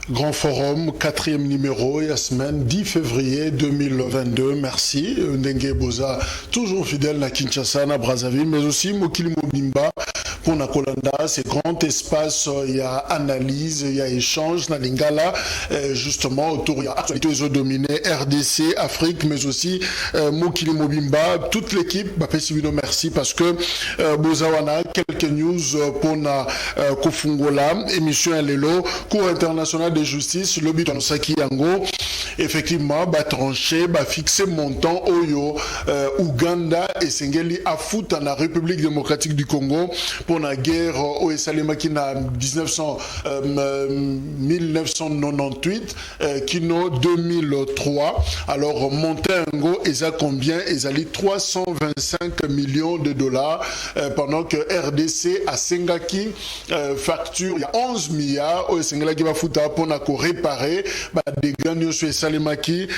Grand Forum, 4e numéro, la semaine 10 février 2022. Merci. Ndenge Boza, toujours fidèle à Kinshasa, à Brazzaville, mais aussi Mokili Mobimba. Pour Nakolanda, c'est grand espace, il y a analyse, il y a échange, dans Lingala, justement, autour, il y a actualité dominée, RDC, Afrique, mais aussi Mokili Mobimba, toute l'équipe, merci parce que Bozawana, quelques news pour na Kofungola, émission Lelo, Cour international de justice, lobby dans Saki Yango, effectivement, tranché, fixé montant Oyo, Ouganda et Sengeli à foot en la République démocratique du Congo pour la guerre au Esalemaki na 1998, Kino 2003. Alors, Montengo, ils a combien? Ils a 325 millions de dollars, pendant que RDC à Sengaki facture, il y a 11 milliards au Sengaki va foutre pour réparer des gagnants sur Esalemaki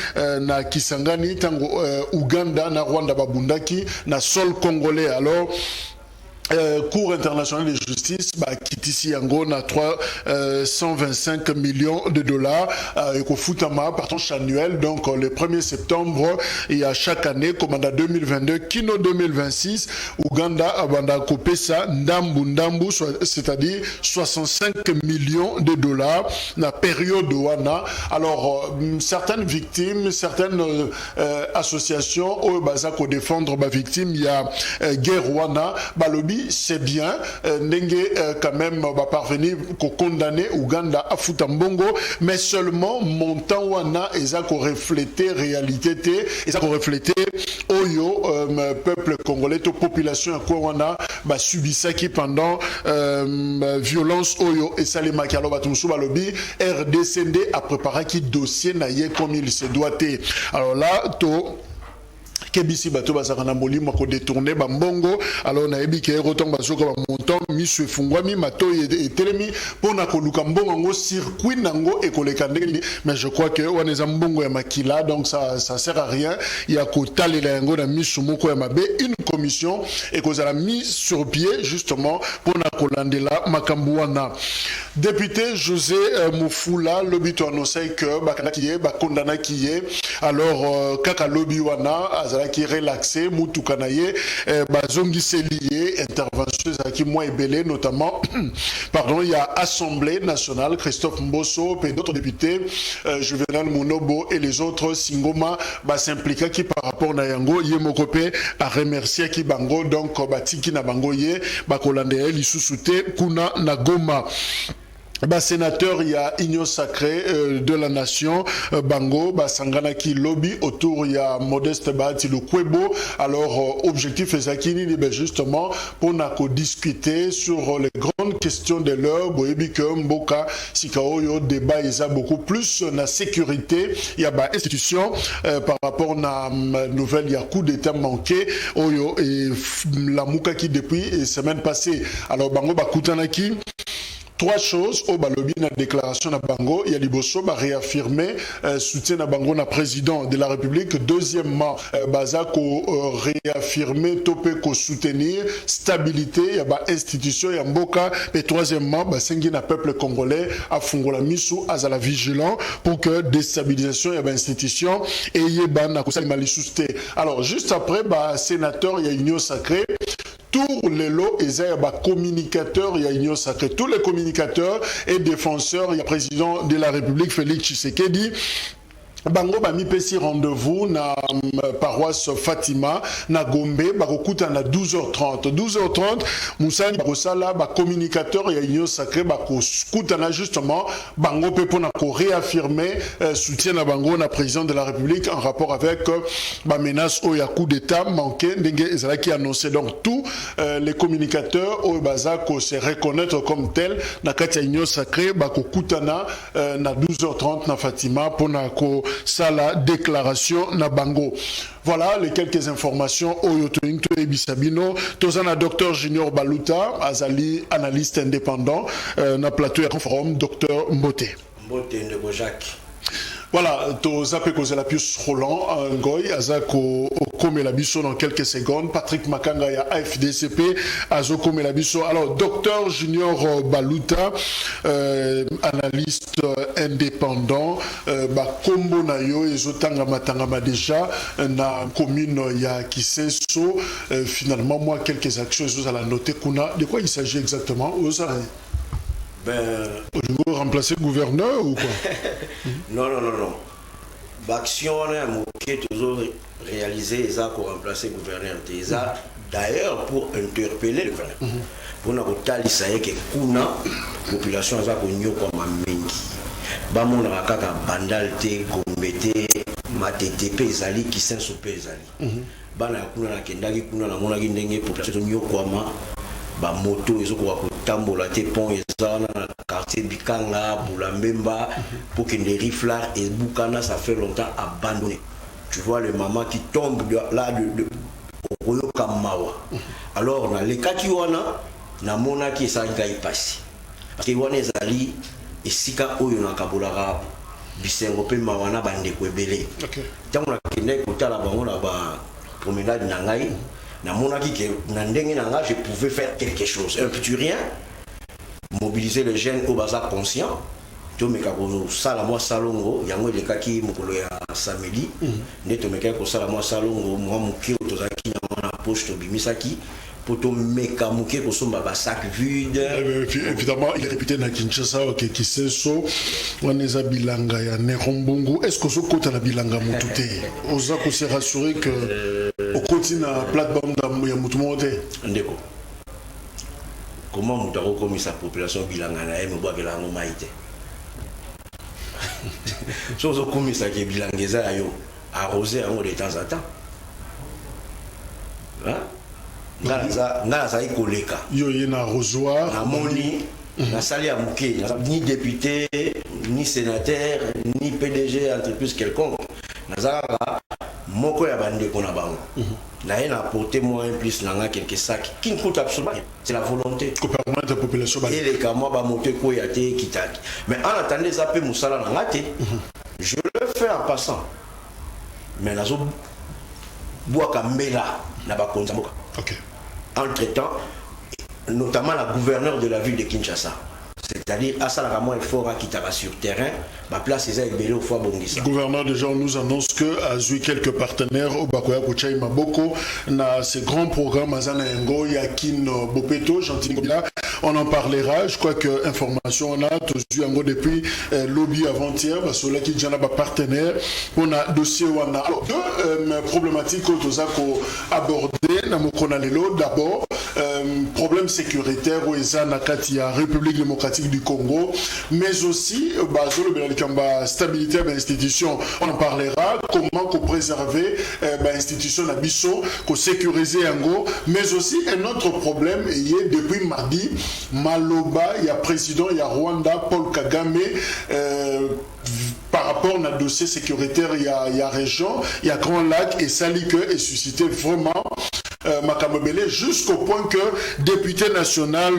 na Kisangani, tango Ouganda, na Rwanda, babundaki, na sol congolais. Alors, Cour internationale de justice, Kitisi Yango na 325 millions de dollars, et qu'au Foutama, par tranche annuelle, donc le 1er septembre, il y a chaque année, comme en 2022, Kino 2026, Ouganda, Abanda Kopesa, Ndambu, c'est-à-dire 65 millions de dollars, la période Wana. Alors, certaines victimes, certaines associations, au Bazako défendre ma victime, il y a guerre Wana, Balobi, c'est bien, Ndenge quand même va parvenir qu'au condamner Ouganda à Futambongo, mais seulement montant wana et ça qu'on refléter réalité et ça qu'on refléter Oyo peuple congolais, toute population à quoi wana subi ça qui pendant violence Oyo et ça les makalo batumsu balobi RDCD a préparé qui dossier naïe comme il se doit. Alors là to Kebisi bato basakana molimo ko détourner bambongo. Alors na ebi ke roton basoka ba montant misu fungwami mato et telemi pona ko luka mbongo ngo circuit nango et ko lekande. Mais je crois que on est mbongo ya makila, donc ça sert à rien. Il y a ko talela yango na misu moko ya mabe, une commission et ko zala mis sur pied justement pona ko landela makambuana. Député José Mufula lobi to annoncer que bakana kiye bakondana kiye. Alors kaka lobi wana qui est relaxé, Moutoukanaye, Bazongi lié, intervention qui moi et belé notamment, pardon, il y a Assemblée nationale, Christophe Mbosso, et d'autres députés, Juvenal Mounobo et les autres, Singoma, s'impliquent qui par rapport à Yango, Yemokopé, a remercié qui Bango, donc Batiki na Bango Ye, Bakolande, Lissousouté, Kuna Nagoma. Sénateur, il y a Igno Sacré de la Nation, Bango, Sanganaki Lobby, autour il y a Modeste Bahati le Kwebo. Alors, objectif est Zakini, justement, pour discuter sur les grandes questions de l'heure, Boyebi Mboka, Sikaoyo, débat, il y a beaucoup plus la sécurité, il y a institution, par rapport à la nouvelle, il y a coup d'état manqué, Oyo, et la Mouka qui depuis semaine passée. Alors, Bango, Kutanaki. Trois choses au balobi na déclaration na Bango, il y a Liboso réaffirmer soutien à Bango na président de la République. Deuxièmement, Bazako réaffirmer topé ko soutenir stabilité, il y a institution, il y a Mboka. Et troisièmement, sengi na peuple congolais a fungola misu azala vigilant pour que déstabilisation il y a institution et yeba na kosa malisusté. Alors juste après sénateur, il y a Union Sacrée. Tous les lots, il y a communicateurs, il y a Union Sacrée. Tous les communicateurs et défenseurs, il y a président de la République, Félix Tshisekedi. Bango ba mi pesi rendez-vous na paroisse Fatima na Gombe bakokuta na 12h30 Moussani bakosala ba communicateur ya Union Sacrée bakokuta na justement bango pe pona ko réaffirmer soutien na bango na président de la République en rapport avec ba menace au ya coup d'état manqué ndenge ezala qui annoncé. Donc tous les communicateurs au bazako se reconnaître comme tel na kati ya Union Sacrée bakokuta na 12h30 na Fatima pona ko ça la déclaration na Bango. Voilà les quelques informations au Yotointo et Bisabino. Tozana docteur Junior Baluta, Azali, analyste indépendant, na plateau et forum, docteur Mbote. Mbote Ndebo Jacques. Voilà, Tozapé la Pius Roland, Ngoy, Azako Okome Labiso dans quelques secondes. Patrick Makanga, ya AFDCP, Azoko Melabiso. Alors, docteur Junior Baluta, analyste indépendant, Kombo Nayo, Ezotanga Matangama déjà, na commune ya Kiseso. Finalement, moi, quelques actions, vous allez noter. De quoi il s'agit exactement? Vous remplacer le gouverneur ou quoi? Non. L'action qui est toujours réalisée, ils ont remplacé le gouverneur. D'ailleurs, pour interpeller le gouverneur. Pour nous dire que la population a connu comme un mengi. Bamon rakaka bandalte, gombete, matetepe ezali, kisensope ezali. Bana kuna na kendaki kuna na monaki ndenge population nyokwama. Ba moto ezokoka kotambola te pont ezana na quartier Bikanga Boulambemba pour que les riflards et Boukana ça fait longtemps abandonné. Tu vois les mamans qui tombent là de Oyoka Mawa. Alors dans les cas qui wana na mona qui ça ngai passer parce que wana ezali esika oyo na kabolaka bisengo pe mawana bande ko ebele. OK. Tango na kende kotala bango na ba promenade na ngai. Je pouvais faire quelque chose. Un petit rien, mobiliser les jeunes au bazar conscient. Tu me dis salamo salongo, yango le kaki mukolo ya samedi. Neto me kaki salamo salongo, moi muki otozaki na poche to bimisaki. Poto meka muki ko somba ba sac vide. Évidemment, il est réputé na Kinshasa qui sait so. On est à Bilanga ya Nerombungu. Est-ce que ce côté na Bilanga mutute? Oza ko se rassurer que au continent plateforme ya mutumote. Ndeko. Comment mutaro comme sa population Bilanga na eme boa kela ngo maite. Sozo comme ça qui Bilangeza yo arroser en de temps en temps. Hein? Naza ikoleka yo yena arrosoir na moni na sali ya muke ni député ni sénateur ni PDG entreprise quelconque nazaka moko ya bande kona bango na yena apporter moi un plus nanga quelques sacs qui ne coûte absolument rien. C'est la volonté pour permettre la population et les camois ba monter ko ya te kitaki mais en attendant ça peut musala nanga te je le fais en passant mais nazo boaka mbela na ba konza mboka. OK. Entre-temps, notamment la gouverneure de la ville de Kinshasa. C'est-à-dire, à Salaramo et Fora qui t'a sur terrain, ma place est à au fois Bongissa. Le gouverneur déjà nous annonce que a eu quelques partenaires au Bakoya Kouchaï Maboko, dans ces grands programmes, Azana Ngo, Yakin Bopeto, Gentil là, on en parlera. Je crois que information on a tous eu Ngo depuis lobby avant-hier, parce que là qui déjà pas partenaire, on a dossier on a deux problématiques que nous avons abordées dans mon canalelo. D'abord, problème sécuritaire où Ezana Katia, République démocratique du Congo, mais aussi la stabilité de l'institution. On en parlera, comment préserver l'institution de Bisso, sécuriser Yango, mais aussi un autre problème, depuis mardi, Maloba, il y a président, il y a Rwanda, Paul Kagame, par rapport au dossier sécuritaire, il y a région, il y a Grand Lac et Salike est suscité vraiment Makamobele jusqu'au point que député national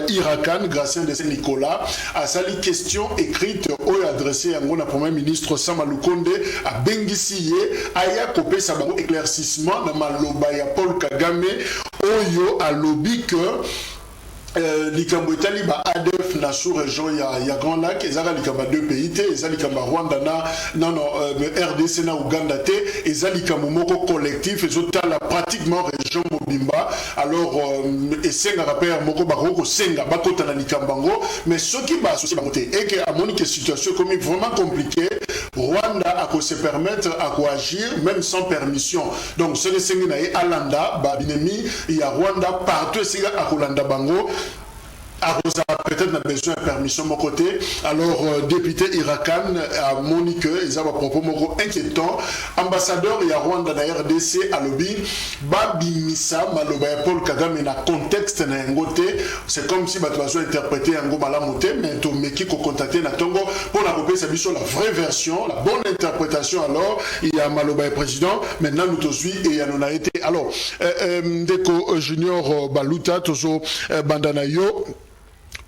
Irakan, Gracien de Saint-Nicolas, a sali question écrite au adressé à mon premier ministre Samalukonde à Bengissiye, aya kopé sababo éclaircissement dans Maloba ya Paul Kagame, oyo a lobby que likambo etali ba ADF na sous région ya Grand Lac ezaka likamba deux pays te ezali likamba Rwanda na RDC na Uganda te ezali likambo moko collectif ezotala pratiquement région mobimba alors esenga rappeur moko bakoko senga bakota na likambango mais ceux qui ba associé bango te et que à monique situation comme vraiment compliquée Rwanda a se permettre à agir même sans permission donc ce que sengi na alanda ba binemi ya Rwanda partout senga akolanda bango peut-être n'a besoin de permission de mon côté. Alors, député Irakan a monique, ils ont un propos inquiétant. Ambassadeur et à Rwanda na RDC à lobby, Babi Missa, Maloba Paul Kagame na contexte na ngote. C'est comme si Batoazo interprété un go malamote, mais to meki ko contacter na tongo pour la copie c'est sur la vraie version, la bonne interprétation. Alors, il y a Maloba président, maintenant nous tous et il y a non arrêté. Alors, Ndeko Junior Baluta, Tozo Bandanayo.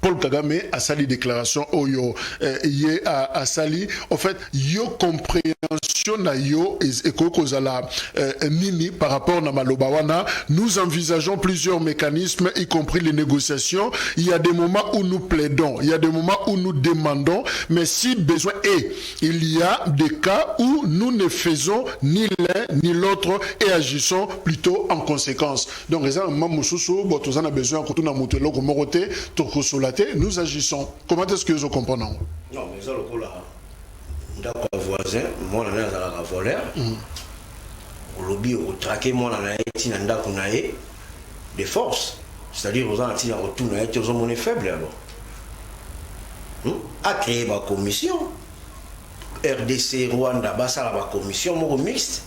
Paul Kagame a sali déclaration oyo yé a sali en fait yo compréhension na yo et kozala nini par rapport na maloba wana. Nous envisageons plusieurs mécanismes y compris les négociations. Il y a des moments où nous plaidons, il y a des moments où nous demandons, mais si besoin est, il y a des cas où nous ne faisons ni l'un ni l'autre et agissons plutôt en conséquence. Donc les gens mamoussou botozana besoin ko tuna mutelo ko moroté to nous agissons. Comment est-ce que vous comprenez? Non, mais ça, le coup là, d'accord, voisin, moi, on a un voleur. Au lobby, au traqué, moi, on a des forces. C'est-à-dire, aux gens qui ont retourné, ils ont monnaie faible alors. A créé ma commission. RDC, Rwanda, Bassa, la commission, mon mixte.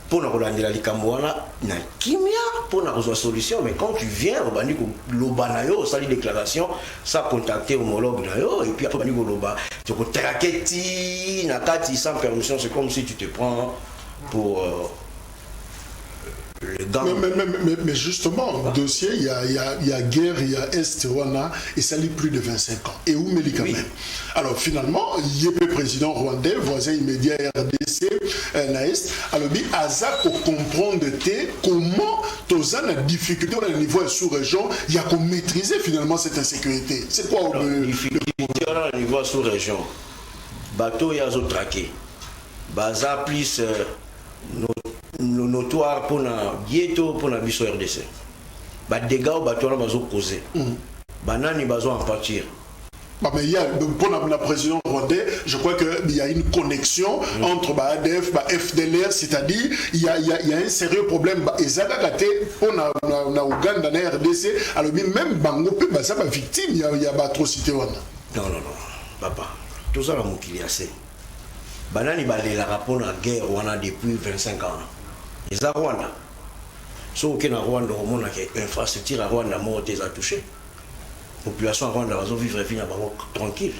Pour nous relancer la Likamouana, na kimia pour nous résoudre solution. Mais quand tu viens, on va dire que l'obanayo, ça dit déclaration, ça contacter homologue nayo et puis après on va dire que l'oba, tu peux traquer nakati sans permission, c'est comme si tu te prends pour le gang. Mais justement, au dossier, il y a guerre, il y a Est, Rwanda, et ça lit plus de 25 ans. Et où Méli quand même. Alors finalement, Yépé président rwandais, voisin immédiat RDC, Naïst, alors il a pour comprendre comment tous la difficulté au niveau sous-région, il y a qu'on maîtriser finalement cette insécurité. C'est quoi le difficulté au niveau sous-région? Bateau y a traqué. Baza plus notoire pour la ghetto pour la biso RDC. Ba dégâts au bateau là bazo causer. Banani bazo en partir. Mais il y a, pour la présidente rwandais, je crois qu'il y a une connexion entre ADF et FDLR, c'est-à-dire il y a un sérieux problème. Et ça, pour la Ouganda, la RDC, alors même Bango, ça va victime, il y a atrocité. Non, papa, tout ça, il y a assez. Banani balé la rapport à la guerre Rwanda depuis 25 ans. Et ça, Rwanda. Sauf que dans Rwanda, on a une infrastructure à Rwanda, mort déjà touché. La population Rwanda va vivre tranquille.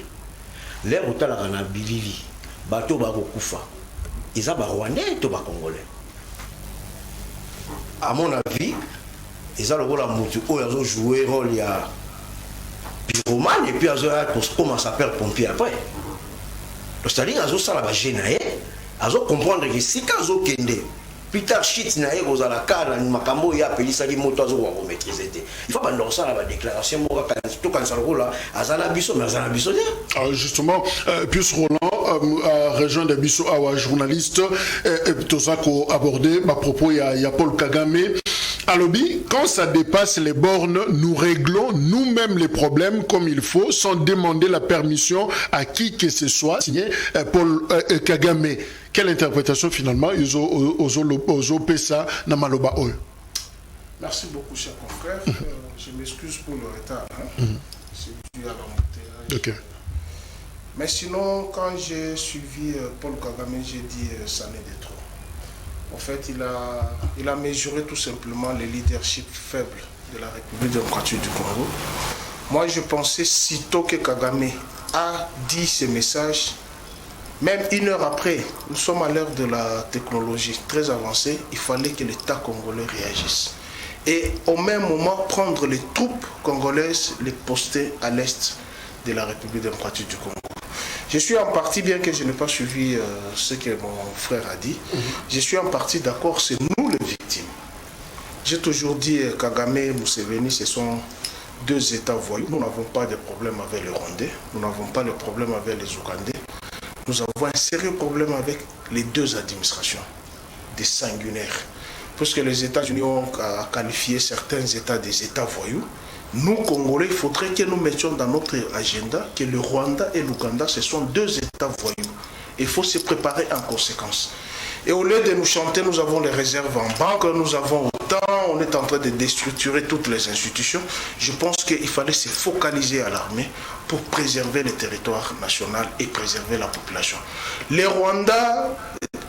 L'air où tu as la bilili, bateau va kufa. Ils ont Rwandais et Congolais. À mon avis, ils ont le rôle à Moutou, ils ont joué le rôle il y a pyromane et puis ils ont commencé à faire pompier après. C'est-à-dire qu'ils ont ça la gêne, ils ont comprendre que si ils ont kende. Peter Shit na ego za la kana ni makambo ya pelisa li moto azo wa maîtriser. Il faut pas ça la déclaration mo ka to kan sa rola azana biso mais azana biso. Justement Pius Roland a rejoint des biso à journaliste tout ça qu'on abordé à propos il y a Paul Kagame. Alobi, quand ça dépasse les bornes, nous réglons nous-mêmes les problèmes comme il faut, sans demander la permission à qui que ce soit, signé Paul Kagame. Quelle interprétation finalement aux Pessa Namaloba Oy? Merci beaucoup, cher confrère. Je m'excuse pour le retard. C'est dû à l'embouteillage. Okay. Mais sinon, quand j'ai suivi Paul Kagame, j'ai dit ça n'est de trop. En fait, il a mesuré tout simplement le leadership faible de la République démocratique du Congo. Moi, je pensais sitôt que Kagame a dit ce message, même une heure après, nous sommes à l'heure de la technologie très avancée, il fallait que l'État congolais réagisse. Et au même moment, prendre les troupes congolaises, les poster à l'est de la République démocratique du Congo. Je suis en partie, bien que je n'ai pas suivi ce que mon frère a dit, je suis en partie d'accord, c'est nous les victimes. J'ai toujours dit Kagame et Museveni, ce sont deux États voyous. Nous n'avons pas de problème avec les Rwandais, nous n'avons pas de problème avec les Ougandais. Nous avons un sérieux problème avec les deux administrations, des sanguinaires. Puisque les États-Unis ont qualifié certains États des États voyous, nous, Congolais, il faudrait que nous mettions dans notre agenda que le Rwanda et l'Ouganda, ce sont deux États voyous. Il faut se préparer en conséquence. Et au lieu de nous chanter, nous avons les réserves en banque, nous avons autant, on est en train de déstructurer toutes les institutions. Je pense qu'il fallait se focaliser à l'armée pour préserver le territoire national et préserver la population. Le Rwanda,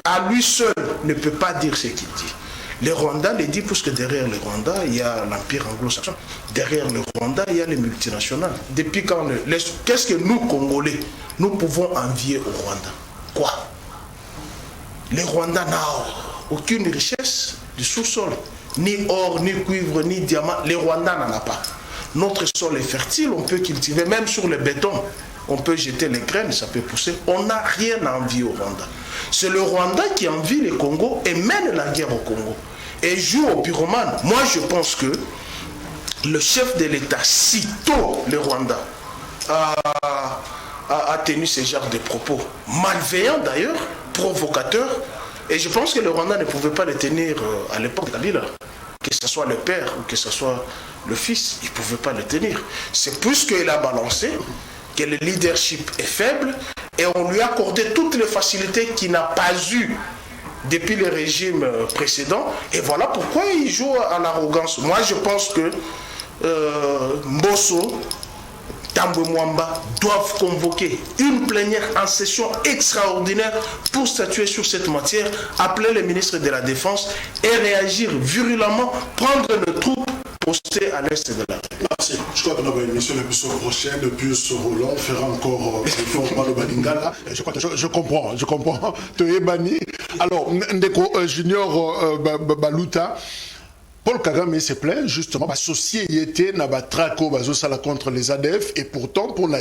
à lui seul, ne peut pas dire ce qu'il dit. Le Rwanda le dit parce que derrière le Rwanda, il y a l'Empire anglo-saxon. Derrière le Rwanda, il y a les multinationales. Depuis quand qu'est-ce que nous, Congolais, nous pouvons envier au Rwanda? Quoi? Le Rwanda n'a aucune richesse du sous-sol. Ni or, ni cuivre, ni diamant. Le Rwanda n'en a pas. Notre sol est fertile, on peut cultiver, même sur le béton. On peut jeter les graines, ça peut pousser. On n'a rien à envier au Rwanda. C'est le Rwanda qui envie le Congo et mène la guerre au Congo. Et joue au pyromane. Moi, je pense que le chef de l'État, sitôt le Rwanda, a tenu ce genre de propos. Malveillants d'ailleurs, provocateurs. Et je pense que le Rwanda ne pouvait pas le tenir à l'époque de Kabila. Que ce soit le père ou que ce soit le fils, il ne pouvait pas le tenir. C'est puisqu'il a balancé que le leadership est faible et on lui a accordé toutes les facilités qu'il n'a pas eues depuis le régime précédent. Et voilà pourquoi il joue à l'arrogance. Moi, je pense que Mbosso, Tambwe Mwamba doivent convoquer une plénière en session extraordinaire pour statuer sur cette matière, appeler le ministre de la Défense et réagir virulemment, prendre nos troupes postées à l'est de la République. Merci. Je crois que notre émission l'émission prochaine, depuis ce Roland, fera encore le Balingala. Je comprends. Toyebani. Alors, Ndeko Junior Baluta. Paul Kagame se plaint justement associé était na batrako bazosala contre les ADF et pourtant pour la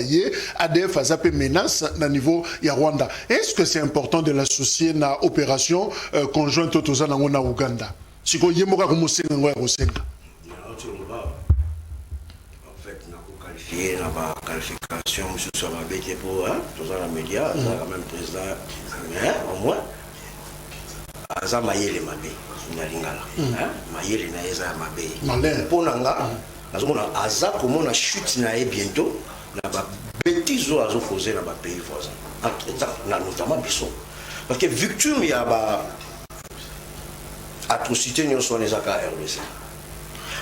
ADF a zappé menace na niveau ya Rwanda. Est-ce que c'est important de l'associer na opération conjointe autoza na ngona Uganda? Siko yemoka kumusenga ngoya kosenga. En fait, na ko qualifier na ba qualification monsieur sur ma bête pour autoza na média, ça quand même président mais au moins azama yele mabe. Lingala mayele na eza mabe ponanga nazomona aza komona chute na bientôt na ba bêtises azo causer na ba pays voisins entre na notamment biso parce que victime ya ba atrocité nyonso les aka RDC.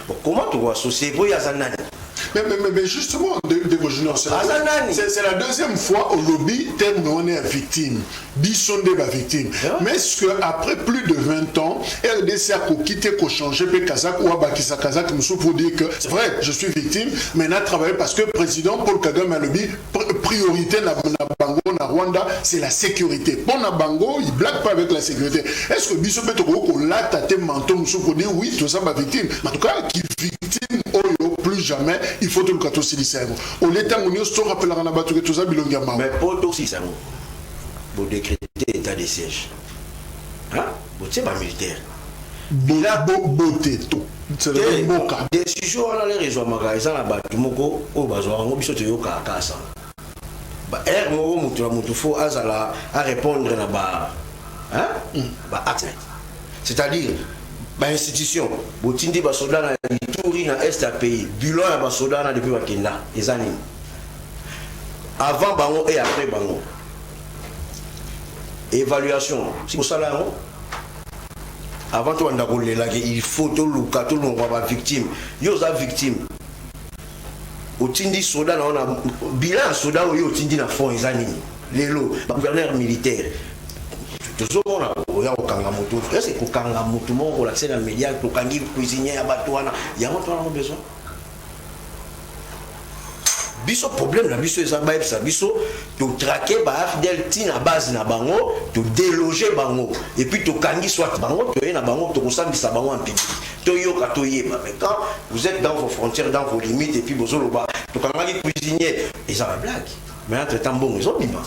Bon, comment tu vas associer pour ya zanani? Mais justement, c'est la deuxième fois au lobby, on est victime. Bissonde est victime. Mais est-ce qu'après plus de 20 ans, RDC a quitté, a changé, Kazakh ou Abakisa Kazakh, pour dire que c'est vrai, je suis victime, mais on a travaillé parce que le président Paul Kagame a lobby, priorité na Bango, na Rwanda, c'est la sécurité. Pour na Bango, il ne blague pas avec la sécurité. Est-ce que Bissonde est là, tâté menton, pour dire oui, tout ça va victime. En tout cas, qui victime, plus jamais, il faut tout le cadeau si c'est bon. Au l'état où nous sommes rappelés à la bateau que tout ça bilonga ma. Mais pour tout si ça vous décréter état de siège. Hein? Vous c'est pas militaire. Beauté tout. C'est le bon cas. Décision on a les réseaux magasins là bas tout moko au bazo on biso te yoka kasa. Ba er moko mutu faut azala à répondre na ba hein? Ba acte. C'est-à-dire ba institution botindi ba soda na Ituri na est pays bilan ya ba soda na depuis bakenda ezani avant bango et après bango évaluation si vous savez avant tout on il faut tout le cas tout le monde va victime yo za victime otindi soda na on a bilan soda yo otindi na fond ezani lelo ba gouverneur militaire toujours on a okanga moto c'est kokanga moto moko la scène média tokangi cuisinier ya bato wana ya moto wana besoin biso problème na biso eza ba ça biso to traquer ba fidèle ti na base na bango to déloger bango et puis to kangi soit bango to na bango to kosambisa bango en public to yoka to yeba mais quand vous êtes dans vos frontières dans vos limites et puis bozoloba to kangi cuisinier et ça va blague mais entre temps bon ils ont bima.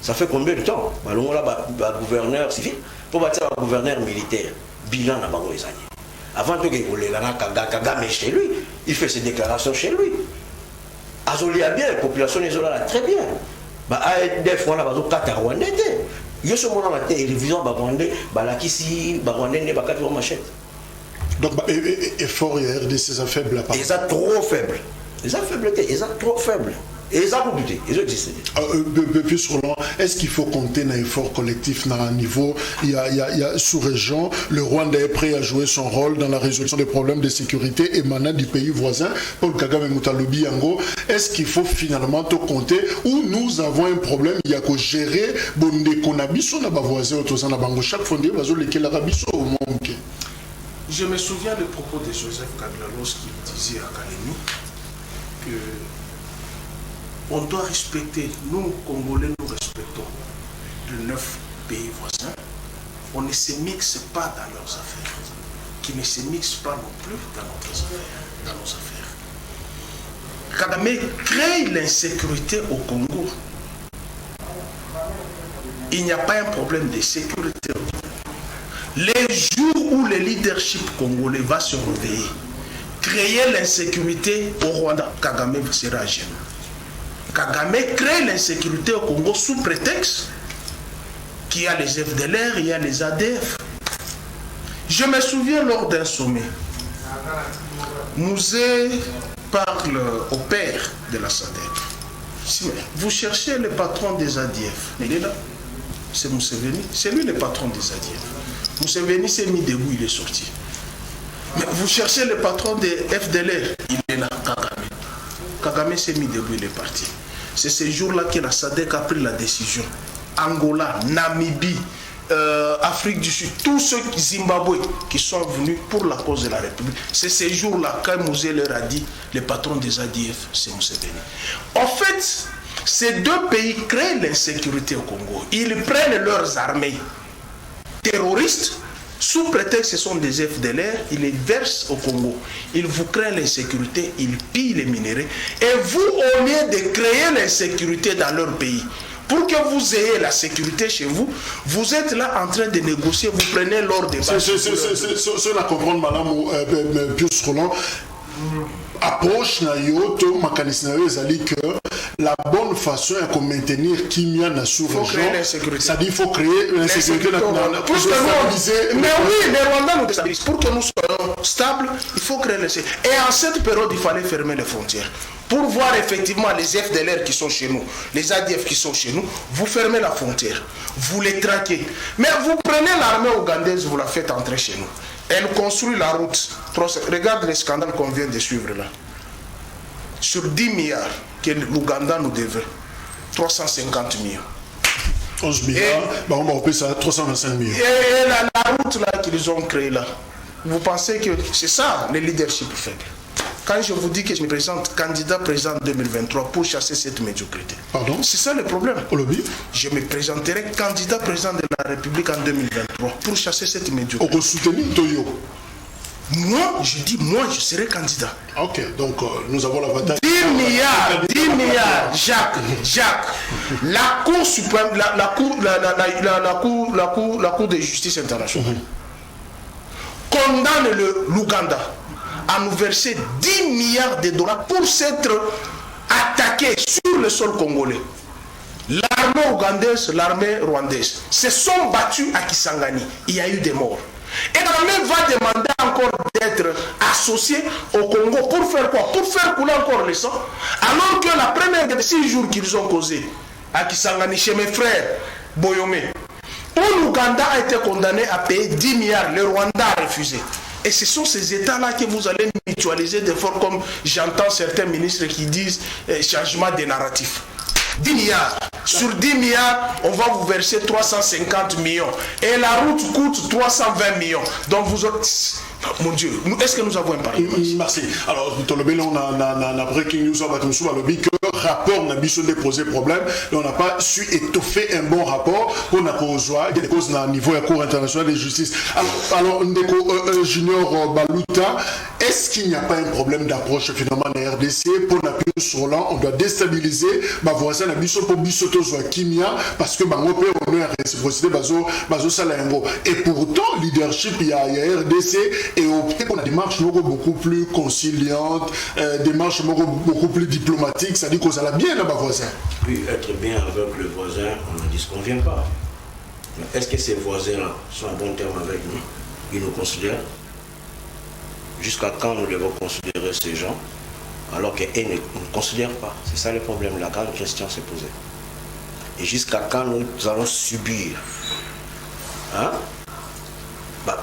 Ça fait combien de temps? Allons là, gouverneur civil, pour bâtir un gouverneur militaire. Bilan à Bango les années. Avant tout, Kagame chez lui, il fait ses déclarations chez lui. Azoli a bien, la population est là très bien. Des fois, là, Kata Rwandais. Il y a ce moment là, télévision, Rwandais, Balakisi, Rwandais, Bakatu, machette. Donc, effort et RDC, c'est faible. Ils sont trop faibles. Ils sont faibles, ils sont trop faibles. Et ça vous dites, ils existent. Plus Roland, est-ce qu'il faut compter un effort collectif dans un niveau? Il y a sous-région, le Rwanda est prêt à jouer son rôle dans la résolution des problèmes de sécurité émanant du pays voisin. Paul Kagame Moutalobi Yango, est-ce qu'il faut finalement tout compter où nous avons un problème? Il y a qu'à gérer Bonde Konabiso na voisin autour de Bango chaque fondé bazo lequel Arabiso au monde. Je me souviens des propos de Joseph Kabila lorsqu'il disait à Kalemi que on doit respecter, nous Congolais nous respectons les 9 pays voisins, on ne se mixe pas dans leurs affaires, qui ne se mixent pas non plus dans nos affaires. Kagame crée l'insécurité au Congo. Il n'y a pas un problème de sécurité. Les jours où le leadership congolais va se réveiller, créer l'insécurité au Rwanda, Kagame sera à genoux. Kagame crée l'insécurité au Congo sous prétexte qu'il y a les FDLR, il y a les ADF. Je me souviens lors d'un sommet, Mouzé parle au père de la SADC. Vous cherchez le patron des ADF, il est là. C'est Museveni, c'est lui le patron des ADF. Museveni s'est mis debout, il est sorti. Mais vous cherchez le patron des FDLR, il est là, Kagame. Kagame s'est mis debout, il est parti. C'est ce jour-là que la SADC a pris la décision. Angola, Namibie, Afrique du Sud, tous ceux Zimbabwe qui sont venus pour la cause de la République. C'est ces jours-là quand Mouzé leur a dit, le patron des ADF, c'est Museveni. En fait, ces deux pays créent l'insécurité au Congo. Ils prennent leurs armées terroristes, sous prétexte que ce sont des FDLR, ils les versent au Congo. Ils vous créent l'insécurité, ils pillent les minéraux. Et vous, au lieu de créer l'insécurité dans leur pays, pour que vous ayez la sécurité chez vous, vous êtes là en train de négocier, vous prenez l'or des bases. C'est la comprendre, madame Pius Roland. Approche na yo to mécanisme na yo ezali que la bonne façon est de maintenir Kimia na sous-région. Ça dit il faut créer l'insécurité nationale. Mais oui, les Rwandais nous déstabilisent. Pour que nous soyons stables, il faut créer l'insécurité. Et en cette période, il fallait fermer les frontières. Pour voir effectivement les FDLR qui sont chez nous, les ADF qui sont chez nous, vous fermez la frontière, vous les traquez. Mais vous prenez l'armée ougandaise, vous la faites entrer chez nous. Elle construit la route. Regarde les scandales qu'on vient de suivre là. Sur 10 milliards que l'Ouganda nous devait, 350 millions. 11 milliards, bah on va appeler ça 325 millions. Et la route là qu'ils ont créée là, vous pensez que c'est ça le leadership faible? Quand je vous dis que je me présente candidat président 2023 pour chasser cette médiocrité. Pardon? C'est ça le problème. Au lobby? Je me présenterai candidat président de la République en 2023 pour chasser cette médiocrité. On va soutenir Toyo. Moi, je dis, moi, je serai candidat. Ok, donc nous avons la bataille. 10 milliards, Jacques, la Cour suprême, la Cour de justice internationale condamne l'Ouganda à nous verser 10 milliards de dollars pour s'être attaqué sur le sol congolais. L'armée ougandaise, l'armée rwandaise se sont battus à Kisangani. Il y a eu des morts. Et l'armée va demander encore d'être associée au Congo pour faire quoi? Pour faire couler encore le sang. Alors que la première des 6 jours qu'ils ont causé à Kisangani chez mes frères Boyome, où l'Ouganda a été condamné à payer 10 milliards, le Rwanda a refusé. Et ce sont ces États-là que vous allez mutualiser d'efforts, comme j'entends certains ministres qui disent changement des narratifs. 10 milliards. Sur 10 milliards, on va vous verser 350 millions. Et la route coûte 320 millions. Donc vous aurez... Mon Dieu, est-ce que nous avons un pari? Merci. Alors, on a breaking news sur le lobby que le rapport n'a pas déposé problème. On n'a pas su étoffer un bon rapport pour n'a pas besoin des causes au niveau de la Cour internationale de justice. Alors, Junior Baluta, est-ce qu'il n'y a pas un problème d'approche finalement de la RDC pour n'appuyer sur là? On doit déstabiliser ma voisin la biso pour bisoto soit Kimia parce que on a réciprocité bazo salango. Et pourtant, leadership il y a RDC et opter pour une démarche beaucoup plus conciliante, démarche beaucoup plus diplomatique, ça dit qu'on a bien là, ma voisin. Puis être bien avec le voisin, on ne disconvient pas. Mais est-ce que ces voisins-là sont en bon terme avec nous? Ils nous considèrent? Jusqu'à quand nous devons considérer ces gens alors qu'ils ne nous considèrent pas? C'est ça le problème, la grande question s'est posée. Et jusqu'à quand nous allons subir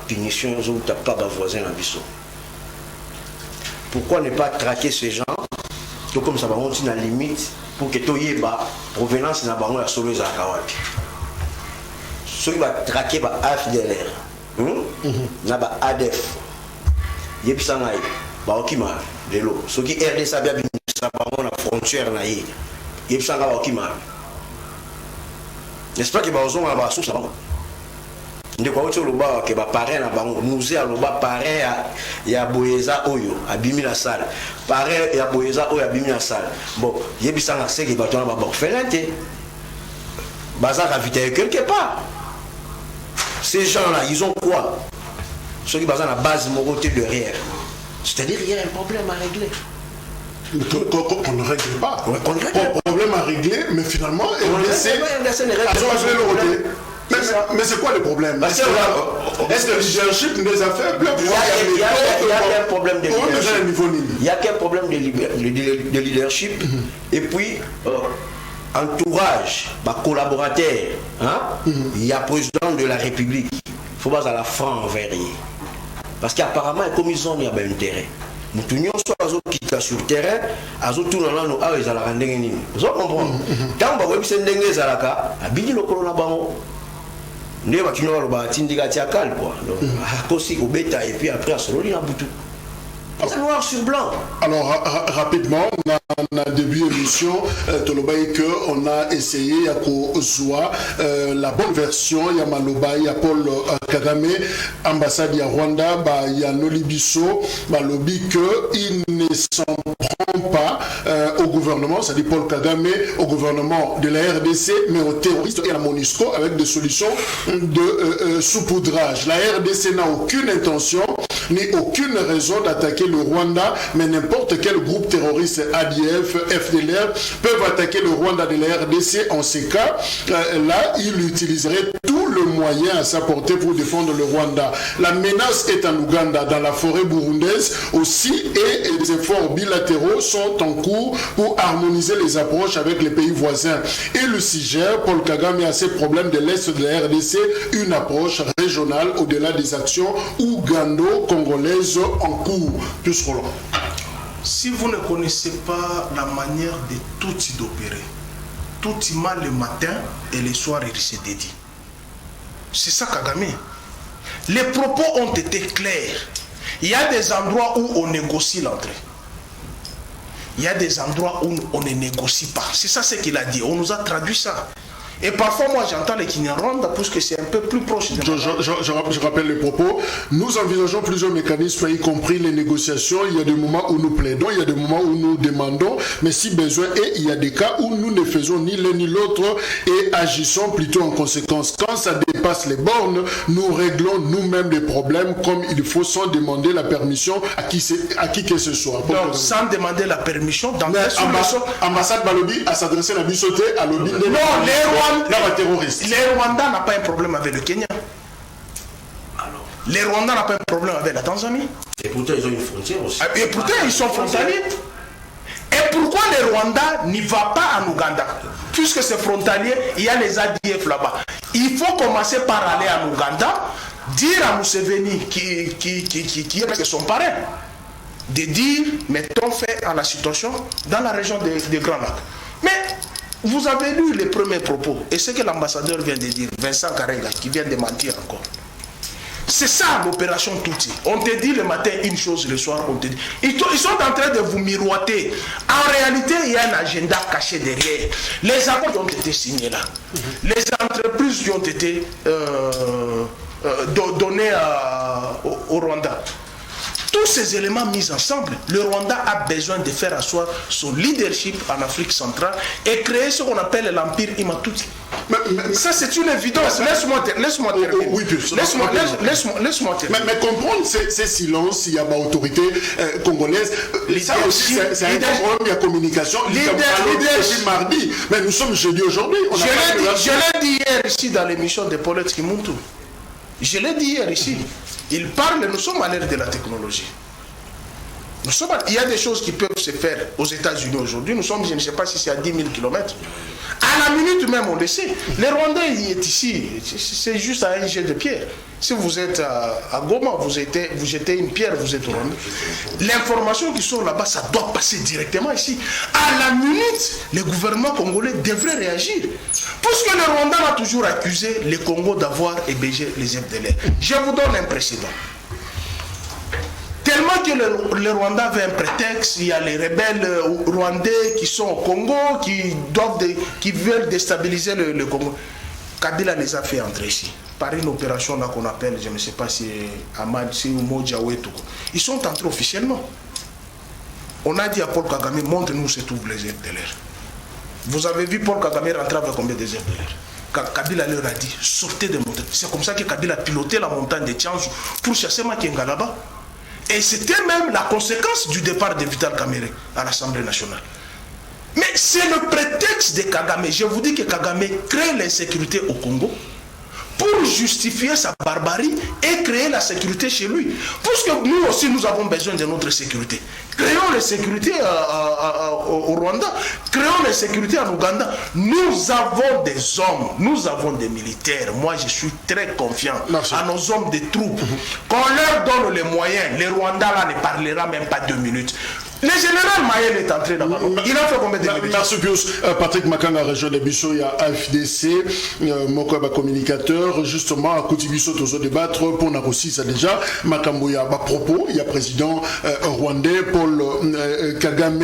punition où tu n'as pas de voisin à Bissau? Pourquoi ne pas traquer ces gens? Tout comme ça, on a une limite pour que tu aies la provenance de la solo à Kawapi. Ceux qui vont traquer les AFDLR, les ADF, les Psangaï, les Okima, les lots. Ceux qui RDC a bien la frontière, les Psangaï, les Okima. N'est-ce pas que les gens ont la source? ndeko auti oloba ke bapare na bango musée aloba pare ya boyeza oyo abimi na salle pare ya boyeza oyo abimi na salle bon yebisanga seke bato na baorphelin te baza ravitaillé quelque part. Ces gens-là, ils ont quoi? Ceux qui basent à la base moko te derrière. C'est-à-dire qu'il y a un problème à régler. Qu'on ne règle pas. Ouais, qu'on ne règle pas. Problème à régler, mais finalement, mais c'est quoi le problème? Est-ce que le leadership des affaires? Il y a un problème de leadership. Il y a qu'un problème de leadership. Et puis, entourage, collaborateur, il y a président de la République. Il faut pas à la franc envers. Parce qu'apparemment, comme ils ont, il y a un intérêt. Nous sommes qui sur le terrain, nous tout le monde a la rendez-vous. Vous comprenez? Tant que vous avez des zalaka, abidi le corona bango. Nous avons le tindiga tiakal quoi. Kosi obeta et puis après à sololi na butu. C'est noir sur blanc. Alors rapidement, on a début émission, on a essayé à la bonne version, il y a Maloba, il y a Paul Kagame, ambassade à Rwanda, il y a Nolibiso, lobby qu'il ne s'en prend pas au gouvernement, c'est-à-dire Paul Kagame, au gouvernement de la RDC, mais aux terroristes et à la MONUSCO avec des solutions de saupoudrage. La RDC n'a aucune intention ni aucune raison d'attaquer le Rwanda, mais n'importe quel groupe terroriste ADF, FDLR peuvent attaquer le Rwanda de la RDC. En ces cas, là, il utiliserait tout le moyen à sa portée pour défendre le Rwanda. La menace est en Ouganda, dans la forêt burundaise aussi, et des efforts bilatéraux sont en cours pour harmoniser les approches avec les pays voisins. Et le suggère, Paul Kagame a ses problèmes de l'Est de la RDC, une approche régionale au-delà des actions ougando-congolaises en cours. Plus Roland. Si vous ne connaissez pas la manière de Tutsi d'opérer, Tutsi mal le matin et le soir il se dédie. C'est ça Kagame. Les propos ont été clairs. Il y a des endroits où on négocie l'entrée. Il y a des endroits où on ne négocie pas. C'est ça ce qu'il a dit. On nous a traduit ça. Et parfois, moi, j'entends les Kinyarwanda parce que c'est un peu plus proche de je rappelle les propos. Nous envisageons plusieurs mécanismes, y compris les négociations. Il y a des moments où nous plaidons, il y a des moments où nous demandons, mais si besoin est, il y a des cas où nous ne faisons ni l'un ni l'autre et agissons plutôt en conséquence. Quand ça dépasse les bornes, nous réglons nous-mêmes des problèmes comme il faut sans demander la permission à qui que ce soit. Donc, sans demander la permission, dans ambassade Balobi à s'adresser à la Bissoté, à l'Obi. Non, les rois. Les Rwandais n'ont pas un problème avec le Kenya. Alors, les Rwandais n'ont pas un problème avec la Tanzanie. Et pourtant, ils ont une frontière aussi. Et pourtant, ils sont frontaliers. Et pourquoi les Rwandais n'y vont pas en Ouganda? Puisque c'est frontalier, il y a les ADF là-bas. Il faut commencer par aller en Ouganda, dire à Museveni qui est presque son parrain, de dire, mettons fait à la situation dans la région des Grands Lacs. Mais vous avez lu les premiers propos et ce que l'ambassadeur vient de dire, Vincent Karenga, qui vient de mentir encore. C'est ça l'opération Tutsi. On te dit le matin une chose, le soir on te dit. Ils sont en train de vous miroiter. En réalité, il y a un agenda caché derrière. Les accords qui ont été signés là, les entreprises qui ont été données au Rwanda. Tous ces éléments mis ensemble, le Rwanda a besoin de faire asseoir son leadership en Afrique centrale et créer ce qu'on appelle l'empire Imatuti. Ça, c'est une évidence. Laisse-moi terminer. Oui, laisse-moi terminer. Mais comprendre ces silences, il y a une autorité congolaise. Ça aussi, c'est un problème de communication. C'est mardi. Mais nous sommes jeudi aujourd'hui. Je l'ai dit hier ici dans l'émission de Paulette Kimuntu. Je l'ai dit hier ici. Il parle, nous sommes à l'ère de la technologie. Il y a des choses qui peuvent se faire aux États-Unis aujourd'hui. Nous sommes, je ne sais pas si c'est à 10 000 km. À la minute même, on le sait. Les Rwandais, il est ici. C'est juste à un jet de pierre. Si vous êtes à Goma, vous jetez une pierre, vous êtes au Rwanda. L'information qui sort là-bas, ça doit passer directement ici. À la minute, le gouvernement congolais devrait réagir. Puisque le Rwanda a toujours accusé le Congo d'avoir hébergé les FDLR. Je vous donne un précédent. Tellement que le Rwanda avait un prétexte, il y a les rebelles rwandais qui sont au Congo, qui veulent déstabiliser le Congo. Kabila les a fait entrer ici. par une opération là qu'on appelle, je ne sais pas si Ahmad, si Moja ou tout. Ils sont entrés officiellement. On a dit à Paul Kagame, montre-nous où se trouvent les aides de l'air. Vous avez vu Paul Kagame rentrer avec combien de aides de l'air? Kabila leur a dit, sortez des montagnes. C'est comme ça que Kabila a piloté la montagne de Tianjou pour chasser Makenga là-bas. Et c'était même la conséquence du départ de Vital Kamerhe à l'Assemblée nationale. Mais c'est le prétexte de Kagame. Je vous dis que Kagame crée l'insécurité au Congo pour justifier sa barbarie et créer la sécurité chez lui. Parce que nous aussi, nous avons besoin de notre sécurité. Créons la sécurité au Rwanda, créons la sécurité en Ouganda. Nous avons des hommes, nous avons des militaires. Moi, je suis très confiant à nos hommes de troupes. Qu'on leur donne les moyens, les Rwandais là ne parlera même pas 2 minutes. Le général Mayel est entré là-bas. Il a fait combien de minutes? Merci Pius. Patrick Makanga, région de Bisso, il y a AFDC, Mokoba communicateur, justement, à côté Bisso, tous débattre, pour aussi ça déjà, Makamboya, propos, il y a président rwandais, Paul Kagame,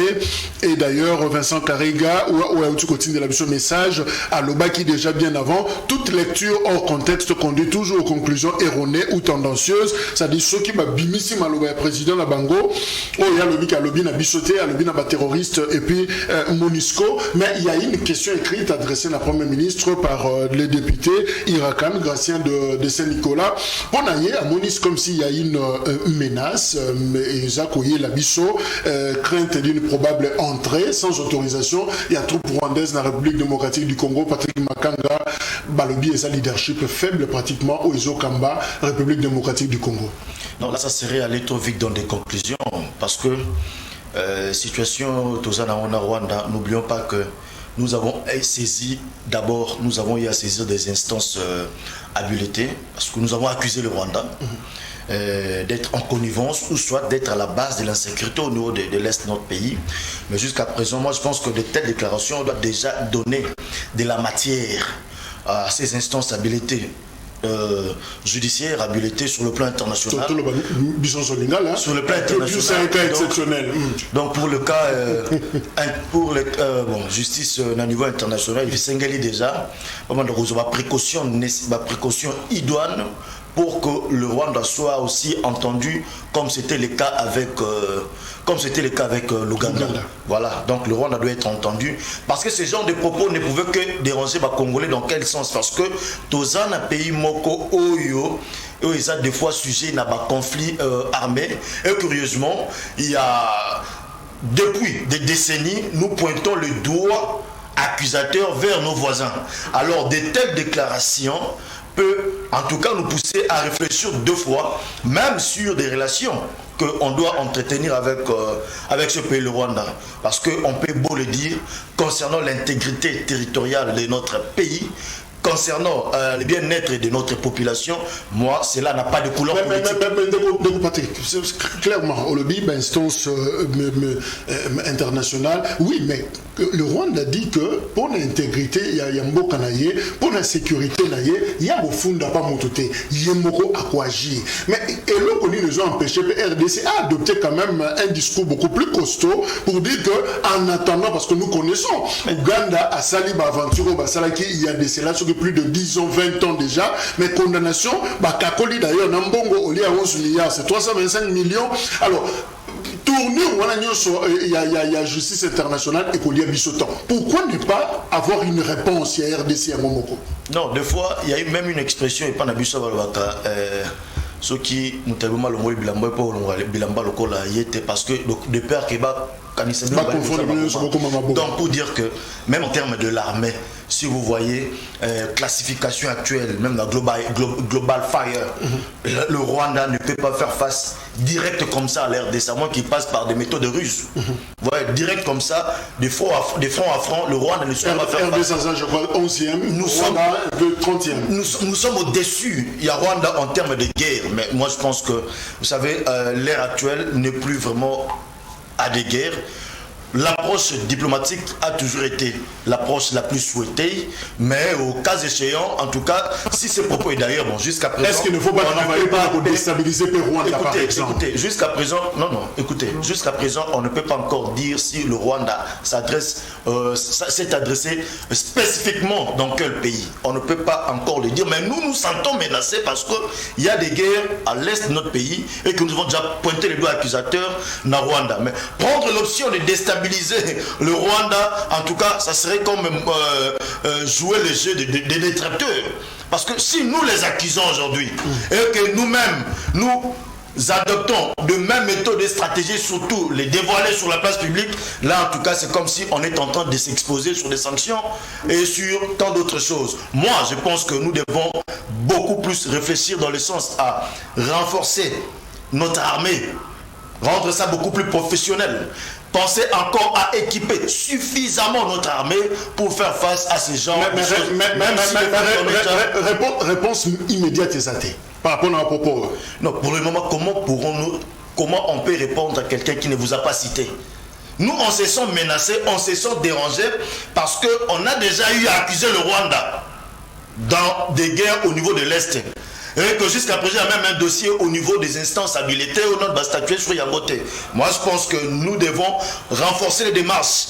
et d'ailleurs Vincent Karega, ou à l'autre côté de la Bisso, message à l'Oba qui déjà bien avant, toute lecture hors contexte conduit toujours aux conclusions erronées ou tendancieuses, c'est-à-dire ceux qui m'a bimissé Maloba, président la Bango, il y a le a bisoté, à le terroriste et puis Monisco, mais il y a une question écrite adressée à la Première ministre par les députés Irakan, Gracien de Saint-Nicolas. On a eu à Monisco comme s'il y a une menace, et Zakoye la biso, crainte d'une probable entrée sans autorisation. Il y a troupes rwandaises dans la République démocratique du Congo. Patrick Makanga, Balobi et sa leadership faible pratiquement au Izokamba, République démocratique du Congo. Non, là ça serait aller trop vite dans des conclusions parce que situation Tozana en Rwanda, n'oublions pas que nous avons saisi, d'abord nous avons eu à saisir des instances habilitées parce que nous avons accusé le Rwanda d'être en connivence ou soit d'être à la base de l'insécurité au niveau de l'Est de notre pays. Mais jusqu'à présent, moi je pense que de telles déclarations doivent déjà donner de la matière à ces instances habilitées. Judiciaire habilité sur le plan international. Sur le plan international. C'est un cas exceptionnel. Donc pour le cas, justice au niveau international, il fait déjà ma précaution idoine pour que le Rwanda soit aussi entendu comme c'était le cas avec l'Ouganda. Voilà, donc le Rwanda doit être entendu parce que ce genre de propos ne pouvaient que déranger les Congolais. Dans quel sens? Parce que dans un pays moko oyo, ils ont des fois sujet à un conflit armé et curieusement, il y a depuis des décennies, nous pointons le doigt accusateur vers nos voisins. Alors de telles déclarations peut en tout cas nous pousser à réfléchir 2 fois, même sur des relations qu'on doit entretenir avec ce pays, le Rwanda. Parce qu'on peut beau le dire, concernant l'intégrité territoriale de notre pays, concernant le bien-être de notre population, moi, cela n'a pas de couleur politique. Patrick, clairement, au lobby, instance internationale, oui, mais le Rwanda dit que pour l'intégrité, il y a un beau canaillé, pour la sécurité, il y a un fond pas monté, il y a un à quoi agir. Mais et l'on les ont empêché, le RDC a adopté quand même un discours beaucoup plus costaud pour dire qu'en attendant, parce que nous connaissons, Ouganda a sali aventure, il y a des cela sur plus de 10 ans, 20 ans déjà, mais condamnation, Kakoli d'ailleurs, Nambongo, au lieu à 11 milliards, c'est 325 millions. Alors, tournure, il y a justice internationale et qu'on y a bisotant. Pourquoi ne pas avoir une réponse à RDC à Momoko? Non, des fois, il y a eu même une expression, et pas Nabiso Balwaka, ce qui nous t'a mal au mot bilamba pour bilamba local parce que de peur qu'il va. Donc pour dire que même en termes de l'armée, si vous voyez classification actuelle, même la Global Fire, le Rwanda ne peut pas faire face direct comme ça à l'RDC, à moins qu'il passe par des méthodes russes. Vous voyez, direct comme ça, des front à front, le Rwanda ne peut pas faire face. RDC, je crois, 11e, nous sommes 30e. Nous sommes au-dessus. Il y a Rwanda en termes de guerre, mais moi je pense que, vous savez, l'ère actuelle n'est plus vraiment à des guerres. l'approche diplomatique a toujours été l'approche la plus souhaitée, mais au cas échéant, en tout cas, si ces propos, et d'ailleurs, bon, jusqu'à présent... Est-ce qu'il ne faut pas travailler pour déstabiliser Rwanda, par exemple? Écoutez, jusqu'à présent, jusqu'à présent, on ne peut pas encore dire si le Rwanda s'est adressé spécifiquement dans quel pays. On ne peut pas encore le dire, mais nous nous sentons menacés parce qu'il y a des guerres à l'est de notre pays et que nous avons déjà pointé les doigts accusateurs dans Rwanda. Mais prendre l'option de déstabiliser le Rwanda, en tout cas, ça serait comme jouer le jeu des détracteurs. Parce que si nous les accusons aujourd'hui et que nous-mêmes, nous adoptons de mêmes méthodes et stratégies, surtout les dévoiler sur la place publique, là en tout cas c'est comme si on est en train de s'exposer sur des sanctions et sur tant d'autres choses. Moi je pense que nous devons beaucoup plus réfléchir dans le sens à renforcer notre armée, rendre ça beaucoup plus professionnel. Penser encore à équiper suffisamment notre armée pour faire face à ces gens. Réponse immédiate et santé par rapport à nos propos. Non, pour le moment, comment on peut répondre à quelqu'un qui ne vous a pas cité? Nous, on se sent menacés, on se sent dérangés parce qu'on a déjà eu à accuser le Rwanda dans des guerres au niveau de l'Est. Et que jusqu'à présent, il y a même un dossier au niveau des instances habilitées où notre statuer sur Yagote. Moi, je pense que nous devons renforcer les démarches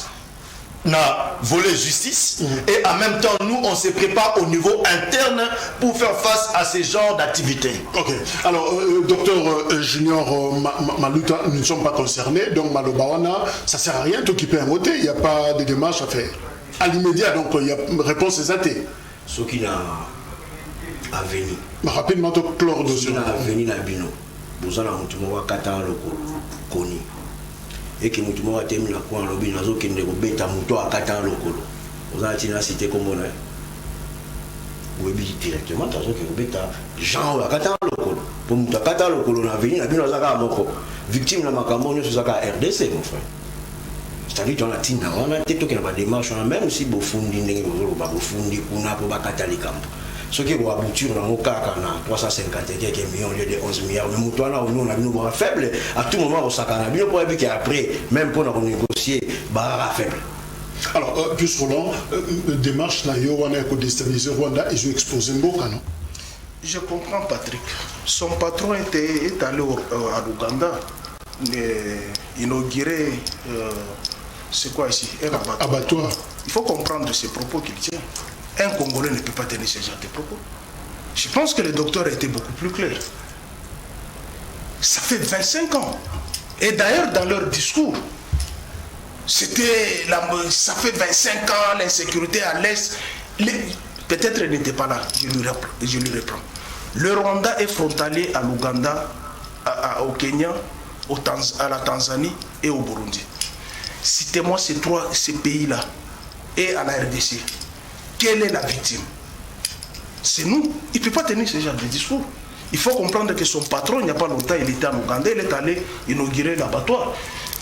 dans le volet justice et en même temps, nous, on se prépare au niveau interne pour faire face à ces genres d'activités. Ok. Alors, docteur Junior Maluta, nous ne sommes pas concernés, donc Malobawana, ça ne sert à rien de t'occuper un voté, il n'y a pas de démarche à faire. À l'immédiat, donc, il y a réponse exacte. Ce qui n'a avenir. Rapidement, clore de ce qui n'a avenir, vous avez un kata koni. Et que mutumo a terminé la coin lobby nazo qui ne beta muto a kata lokolo. Vous avez une cité comme on est. Vous avez directement tazo que beta Jean a kata lokolo. Pour muto kata lokolo na avenir na bino zaka moko. Victime na makambo nyo zaka RDC mon frère. C'est-à-dire dans la tina on a tête qui n'a pas démarche même si bofundi ndenge ba bofundi kuna po bakata likambo. Ce qui va aboutir dans le cas 350 quelques millions de 11 milliards. Mais nous, on a une faible. À tout moment, on s'est dit qu'après, même pour nous négocier, barra faible. Alors, plus Roland, démarche là, on a déstabilisé Rwanda, ils ont exposé Mboka, non? Je comprends Patrick. Son patron est allé à l'Ouganda, inauguré, c'est quoi ici? Un abattoir. Il faut comprendre ces propos qu'il tient. Un Congolais ne peut pas tenir ce genre de propos. Je pense que le docteur a été beaucoup plus clair. Ça fait 25 ans. Et d'ailleurs, dans leur discours, ça fait 25 ans, l'insécurité à l'Est. Peut-être elle n'était pas là, je lui reprends. Le Rwanda est frontalier à l'Ouganda, au Kenya, à la Tanzanie et au Burundi. Citez-moi ces pays-là et à la RDC. Quelle est la victime? C'est nous. Il ne peut pas tenir ce genre de discours. Il faut comprendre que son patron, il n'y a pas longtemps, il était en Ouganda, il est allé inaugurer l'abattoir.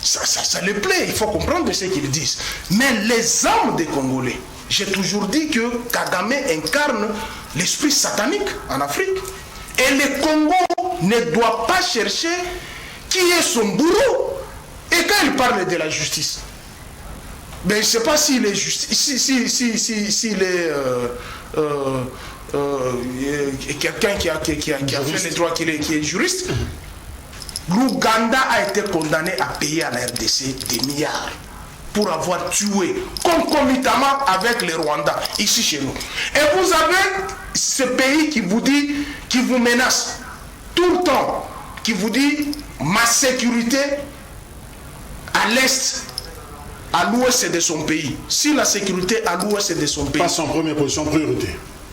Ça les plaît, il faut comprendre ce qu'ils disent. Mais les âmes des Congolais, j'ai toujours dit que Kagame incarne l'esprit satanique en Afrique. Et le Congo ne doit pas chercher qui est son bourreau. Et quand il parle de la justice, mais je ne sais pas s'il est juste, s'il est quelqu'un qui a fait les droits, qui est juriste. L'Ouganda a été condamné à payer à la RDC des milliards pour avoir tué concomitamment avec les Rwandais ici chez nous. Et vous avez ce pays qui vous dit, qui vous menace tout le temps, qui vous dit ma sécurité à l'est, à l'ouest de son pays. Si la sécurité à l'ouest de son pays passe en première position, priorité.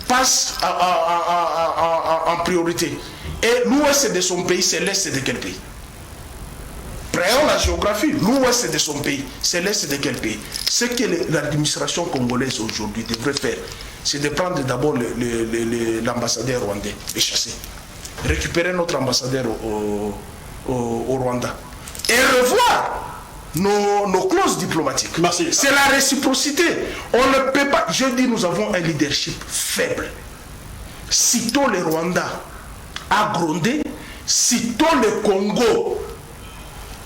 Passe en priorité. Et l'ouest de son pays, c'est l'est de quel pays? Prenons la géographie. L'ouest de son pays, c'est l'est de quel pays? Ce que l'administration congolaise aujourd'hui devrait faire, c'est de prendre d'abord l'ambassadeur rwandais, le chasser, récupérer notre ambassadeur au Rwanda et revoir nos clauses diplomatiques. C'est la réciprocité. On ne peut pas. Je dis, nous avons un leadership faible. Sitôt le Rwanda a grondé, sitôt le Congo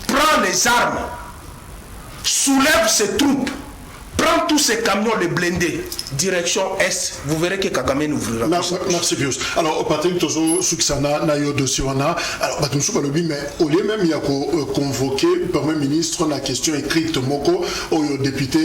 prend les armes soulève ses troupes, prend tous ces camions, les blindés, direction Est, vous verrez que Kagame n'ouvrira pas. Merci Pius. Alors, Patrick Tozo, Suksana, Nayo Dosiwana, alors, Batumsou Balobi, mais au lieu même, il y a convoqué le Premier ministre la question écrite Moko, au député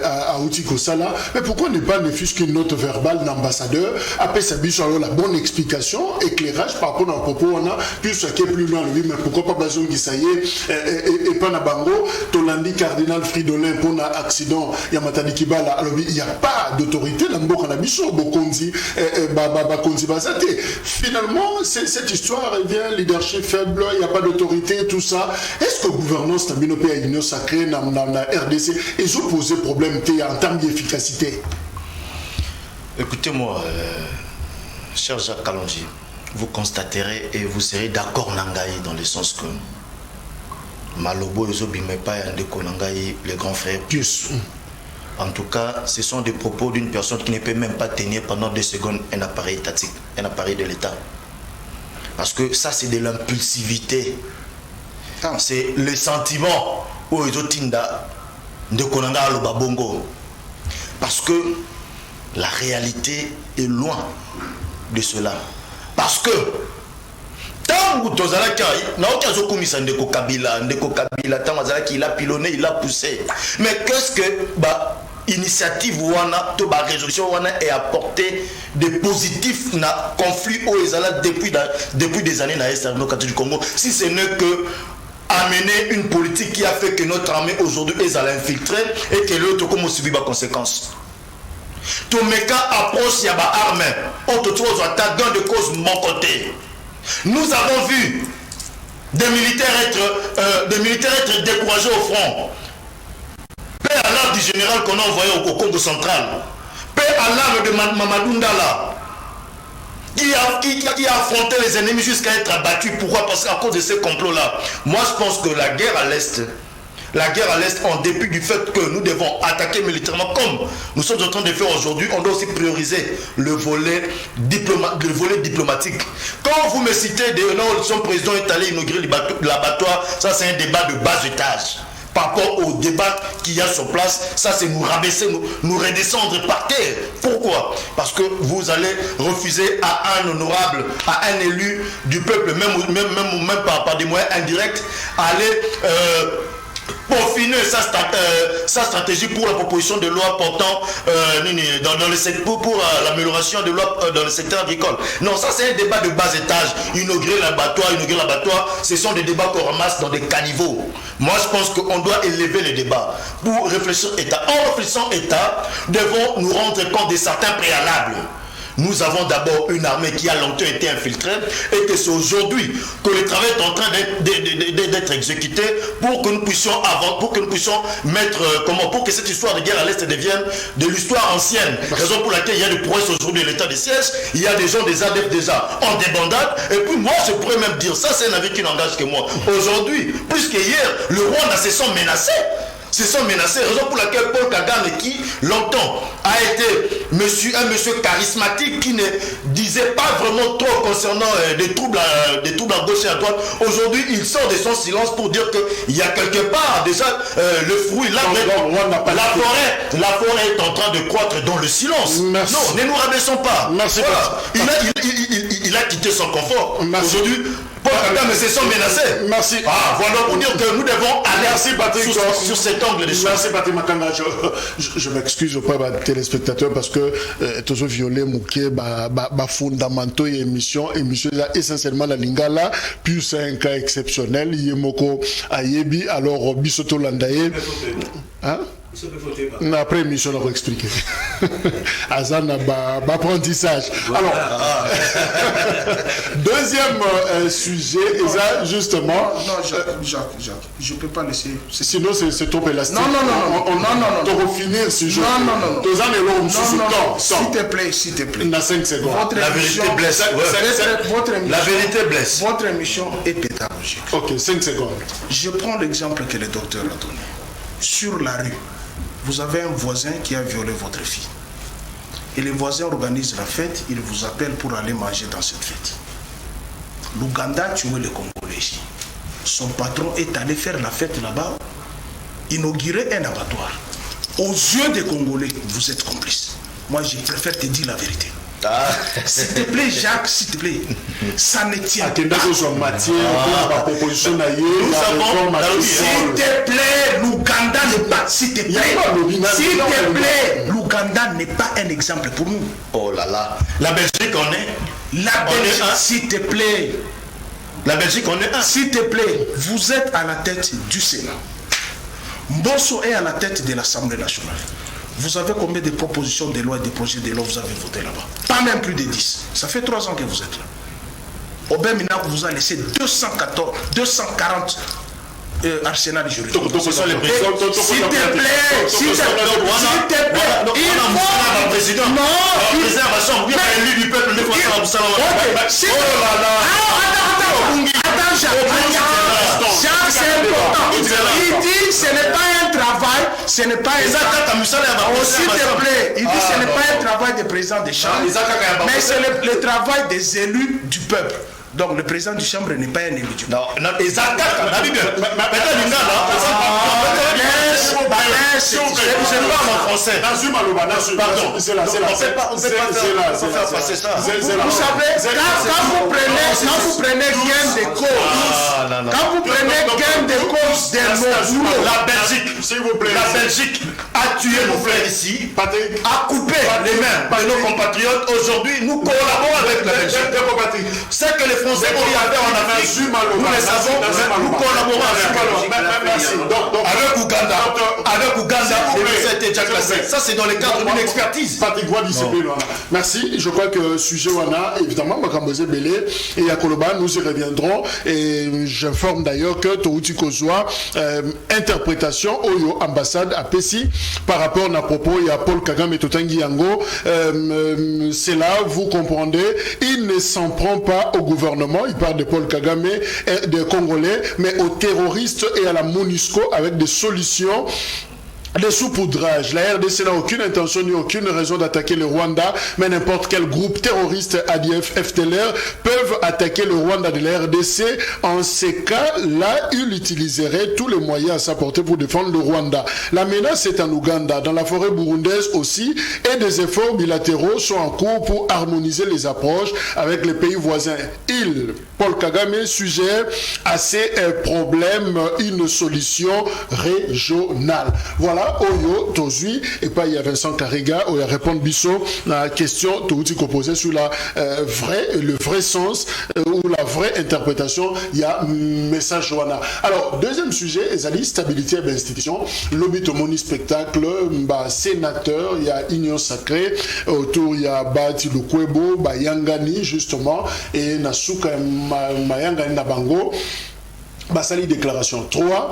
à Outiko Sala, mais pourquoi ne pas ne fût-ce qu'une note verbale d'ambassadeur, après ça, alors la bonne explication, éclairage par rapport à un propos, on a, puis ce qui est plus loin, lui, mais pourquoi pas Bazon Gisaye et Panabango, Tolandi Cardinal Fridolin pour un accident, Matadi Kibala, alors il n'y a pas d'autorité dans Mboka Nabiso, Bokonzi, Bakonzi Bazate. Finalement, cette histoire revient leadership faible, il n'y a pas d'autorité, tout ça. Est-ce que la gouvernance de l'Union à l'Union sacrée dans la RDC, ils ont posé problème en termes d'efficacité? Écoutez-moi, cher Jacques Kalonji, vous constaterez et vous serez d'accord Nangaï dans le sens que Malobo et Zobimepa et Andeko Nangaï, les grands frères Pius. En tout cas, ce sont des propos d'une personne qui ne peut même pas tenir pendant 2 secondes un appareil étatique, un appareil de l'État. Parce que ça, c'est de l'impulsivité. C'est le sentiment où ils ont de Konanga al Babongo. Parce que la réalité est loin de cela. Parce que tant que Tozalaki, Ndeko Kabila, il a pilonné, il a poussé. Mais qu'est-ce que initiative wana to ba résolution wana est apporté des positifs na conflit au Ezala depuis des années dans l'Est du Congo, si ce n'est que amener une politique qui a fait que notre armée aujourd'hui est à l'infiltrer et que l'autre comme suivi par conséquence. Tomeka approche yaba armée, on te trouve à dans de cause mon côté. Nous avons vu des militaires être découragés au front. Paix à l'âme du général qu'on a envoyé au Congo central. Paix à l'âme de Mamadou Ndala, qui a affronté les ennemis jusqu'à être abattu. Pourquoi? Parce qu'à cause de ces complots-là. Moi, je pense que la guerre à l'Est, en dépit du fait que nous devons attaquer militairement, comme nous sommes en train de faire aujourd'hui, on doit aussi prioriser le volet diplomatique. Quand vous me citez, son président est allé inaugurer l'abattoir, ça c'est un débat de bas étage. Par rapport au débat qu'il y a sur place, ça c'est nous rabaisser, nous redescendre par terre. Pourquoi? Parce que vous allez refuser à un honorable, à un élu du peuple, même par des moyens indirects, aller peaufiner sa stratégie pour la proposition de loi portant dans le secteur pour l'amélioration de loi dans le secteur agricole. Non, ça c'est un débat de bas étage. Inaugurer l'abattoir, ce sont des débats qu'on ramasse dans des caniveaux. Moi je pense qu'on doit élever les débats pour réfléchir État. En réfléchissant État, devons nous rendre compte de certains préalables. Nous avons d'abord une armée qui a longtemps été infiltrée et que c'est aujourd'hui que le travail est en train d'être exécuté pour que nous puissions mettre pour que cette histoire de guerre à l'Est devienne de l'histoire ancienne. Raison pour laquelle il y a des prouesses aujourd'hui de l'état de siège, il y a des gens des ADF déjà en débandade, et puis moi je pourrais même dire, ça c'est un avis qui n'engage que moi. Aujourd'hui, plus qu'hier, le Rwanda se sent menacé. Raison pour laquelle Paul Kagame, qui longtemps a été un monsieur charismatique qui ne disait pas vraiment trop concernant des troubles à gauche et à droite, aujourd'hui il sort de son silence pour dire qu'il y a quelque part déjà le fruit, la forêt est en train de croître dans le silence. Merci. Non, ne nous rabaissons pas. Merci. Voilà. Il a quitté son confort. Aujourd'hui, Paul Kagame se sent menacé. Merci. Voilà pour dire que nous devons aller sur cet angle des choses. Merci Patrick Makanga. Je m'excuse auprès des téléspectateurs parce que toujours violé Mouké, fondamentaux et émission essentiellement la Lingala, puis c'est un cas exceptionnel. Yemoko Ayebi, alors Bisoto Landaye. Hein? Après émission, on va expliquer. Azan apprentissage. Alors, deuxième sujet, et justement. Non, Jacques, je ne peux pas laisser. Sinon, c'est trop élastique. Non. On va finir ce jour. Non. S'il te plaît. Dans 5 secondes. La vérité blesse. La vérité blesse. Votre émission est pédagogique. Ok, 5 secondes. Je prends l'exemple que le docteur a donné. Sur la rue, vous avez un voisin qui a violé votre fille. Et le voisin organise la fête, il vous appelle pour aller manger dans cette fête. L'Ouganda tuait le Congolais. Son patron est allé faire la fête là-bas. inaugurer un abattoir. Aux yeux des Congolais, vous êtes complices. Moi, je préfère te dire la vérité. S'il te plaît, Jacques, s'il te plaît, ça ne tient pas. S'il te plaît, l'Ouganda n'est pas. S'il te plaît, l'Ouganda n'est pas un exemple pour nous. Oh là là. La Belgique, on est. La Belgique, s'il te plaît. La Belgique, on est un. S'il te plaît, vous êtes à la tête du Sénat. Mbosso est à la tête de l'Assemblée nationale. Vous avez combien de propositions de loi et de projets de loi vous avez voté là-bas? Pas même plus de 10. Ça fait 3 ans que vous êtes là. Aubin Minaku vous a laissé 240 arsenal juridique. S'il te plaît, s'il te plaît, il faut... Jacques, c'est important. Il dit ce n'est pas un travail, ce n'est pas un travail. S'il te plaît, il dit ce n'est pas un travail des présidents des chambres, mais c'est le travail des élus du peuple. Donc le président du chambre n'est pas un élu du peuple. Non, je parle en français. Pardon. On ne peut pas passer ça. Vous savez, quand vous prenez gain de cause, quand vous prenez gain de cause de nos la Belgique, s'il vous plaît, la Belgique a tué nos frères ici, a coupé les mains de nos compatriotes. Aujourd'hui, nous collaborons avec la Belgique. C'est que les Français vont y aller en Afrique. Nous les savons, nous collaborons avec Ouganda. Avec Ouganda, ça a été déjà classé. Ça, c'est dans le cadre d'une expertise. Merci. Je crois que sujet Wana, évidemment, Makambose Belé et Yakoloba, nous y reviendrons. Et j'informe d'ailleurs que Touti Kozwa, interprétation au ambassade à Pessi par rapport à propos il y a Paul Kagame et Totangi Yango. C'est là, vous comprendrez, il ne s'en prend pas au gouvernement, il parle de Paul Kagame et des Congolais, mais aux terroristes et à la MONUSCO avec des solutions. Les saupoudrages, la RDC n'a aucune intention ni aucune raison d'attaquer le Rwanda, mais n'importe quel groupe terroriste ADF, FTLR peuvent attaquer le Rwanda de la RDC. En ces cas-là, il utiliserait tous les moyens à sa portée pour défendre le Rwanda. La menace est en Ouganda, dans la forêt burundaise aussi, et des efforts bilatéraux sont en cours pour harmoniser les approches avec les pays voisins. Paul Kagame, sujet à ces problèmes, une solution régionale. Voilà. Oyo Tozui et pas il y a Vincent Kariga où il répond Bisso la question Touti posée sur le vrai sens ou la vraie interprétation il y a message Joana. Alors deuxième sujet ezali stabilité de l'institution lobby tomoni spectacle sénateur il y a Union Sacrée autour il y a Bati Lukwebo Yangani justement et Nasuka Mayangani Nabango. Basali déclaration 3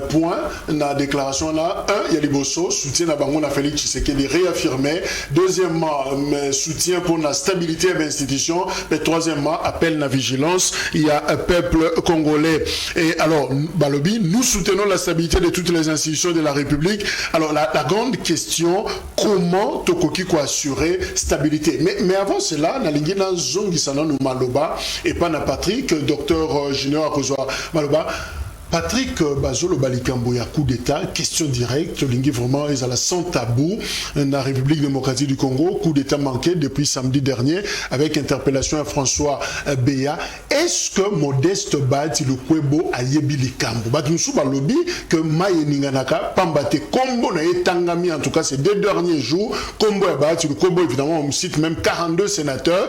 points la déclaration là 1 il y a Liboso soutien à Bango na Félix Tshisekedi réaffirmé deuxièmement soutien pour la stabilité de l'institution et troisièmement appel à vigilance il y a un peuple congolais et alors Balobi nous soutenons la stabilité de toutes les institutions de la République alors la grande question comment Tokoki ko assurer stabilité mais avant cela na lingina zongi sana no Maloba et pas na Patrick docteur Junior Akozwa Maloba Patrick Bazolo Balikambo ya coup d'état, question directe, lingi vraiment ils à la sans tabou dans la République démocratique du Congo, coup d'état manqué depuis samedi dernier avec interpellation à François Béa. Est-ce que Modeste Bati le Kwebo a yebi likambo? Batunsu balobi que Maye Ninganaka pambate kombo na etangami en tout cas ces 2 derniers jours, kombo ya Bati le Kwebo évidemment on cite même 42 sénateurs,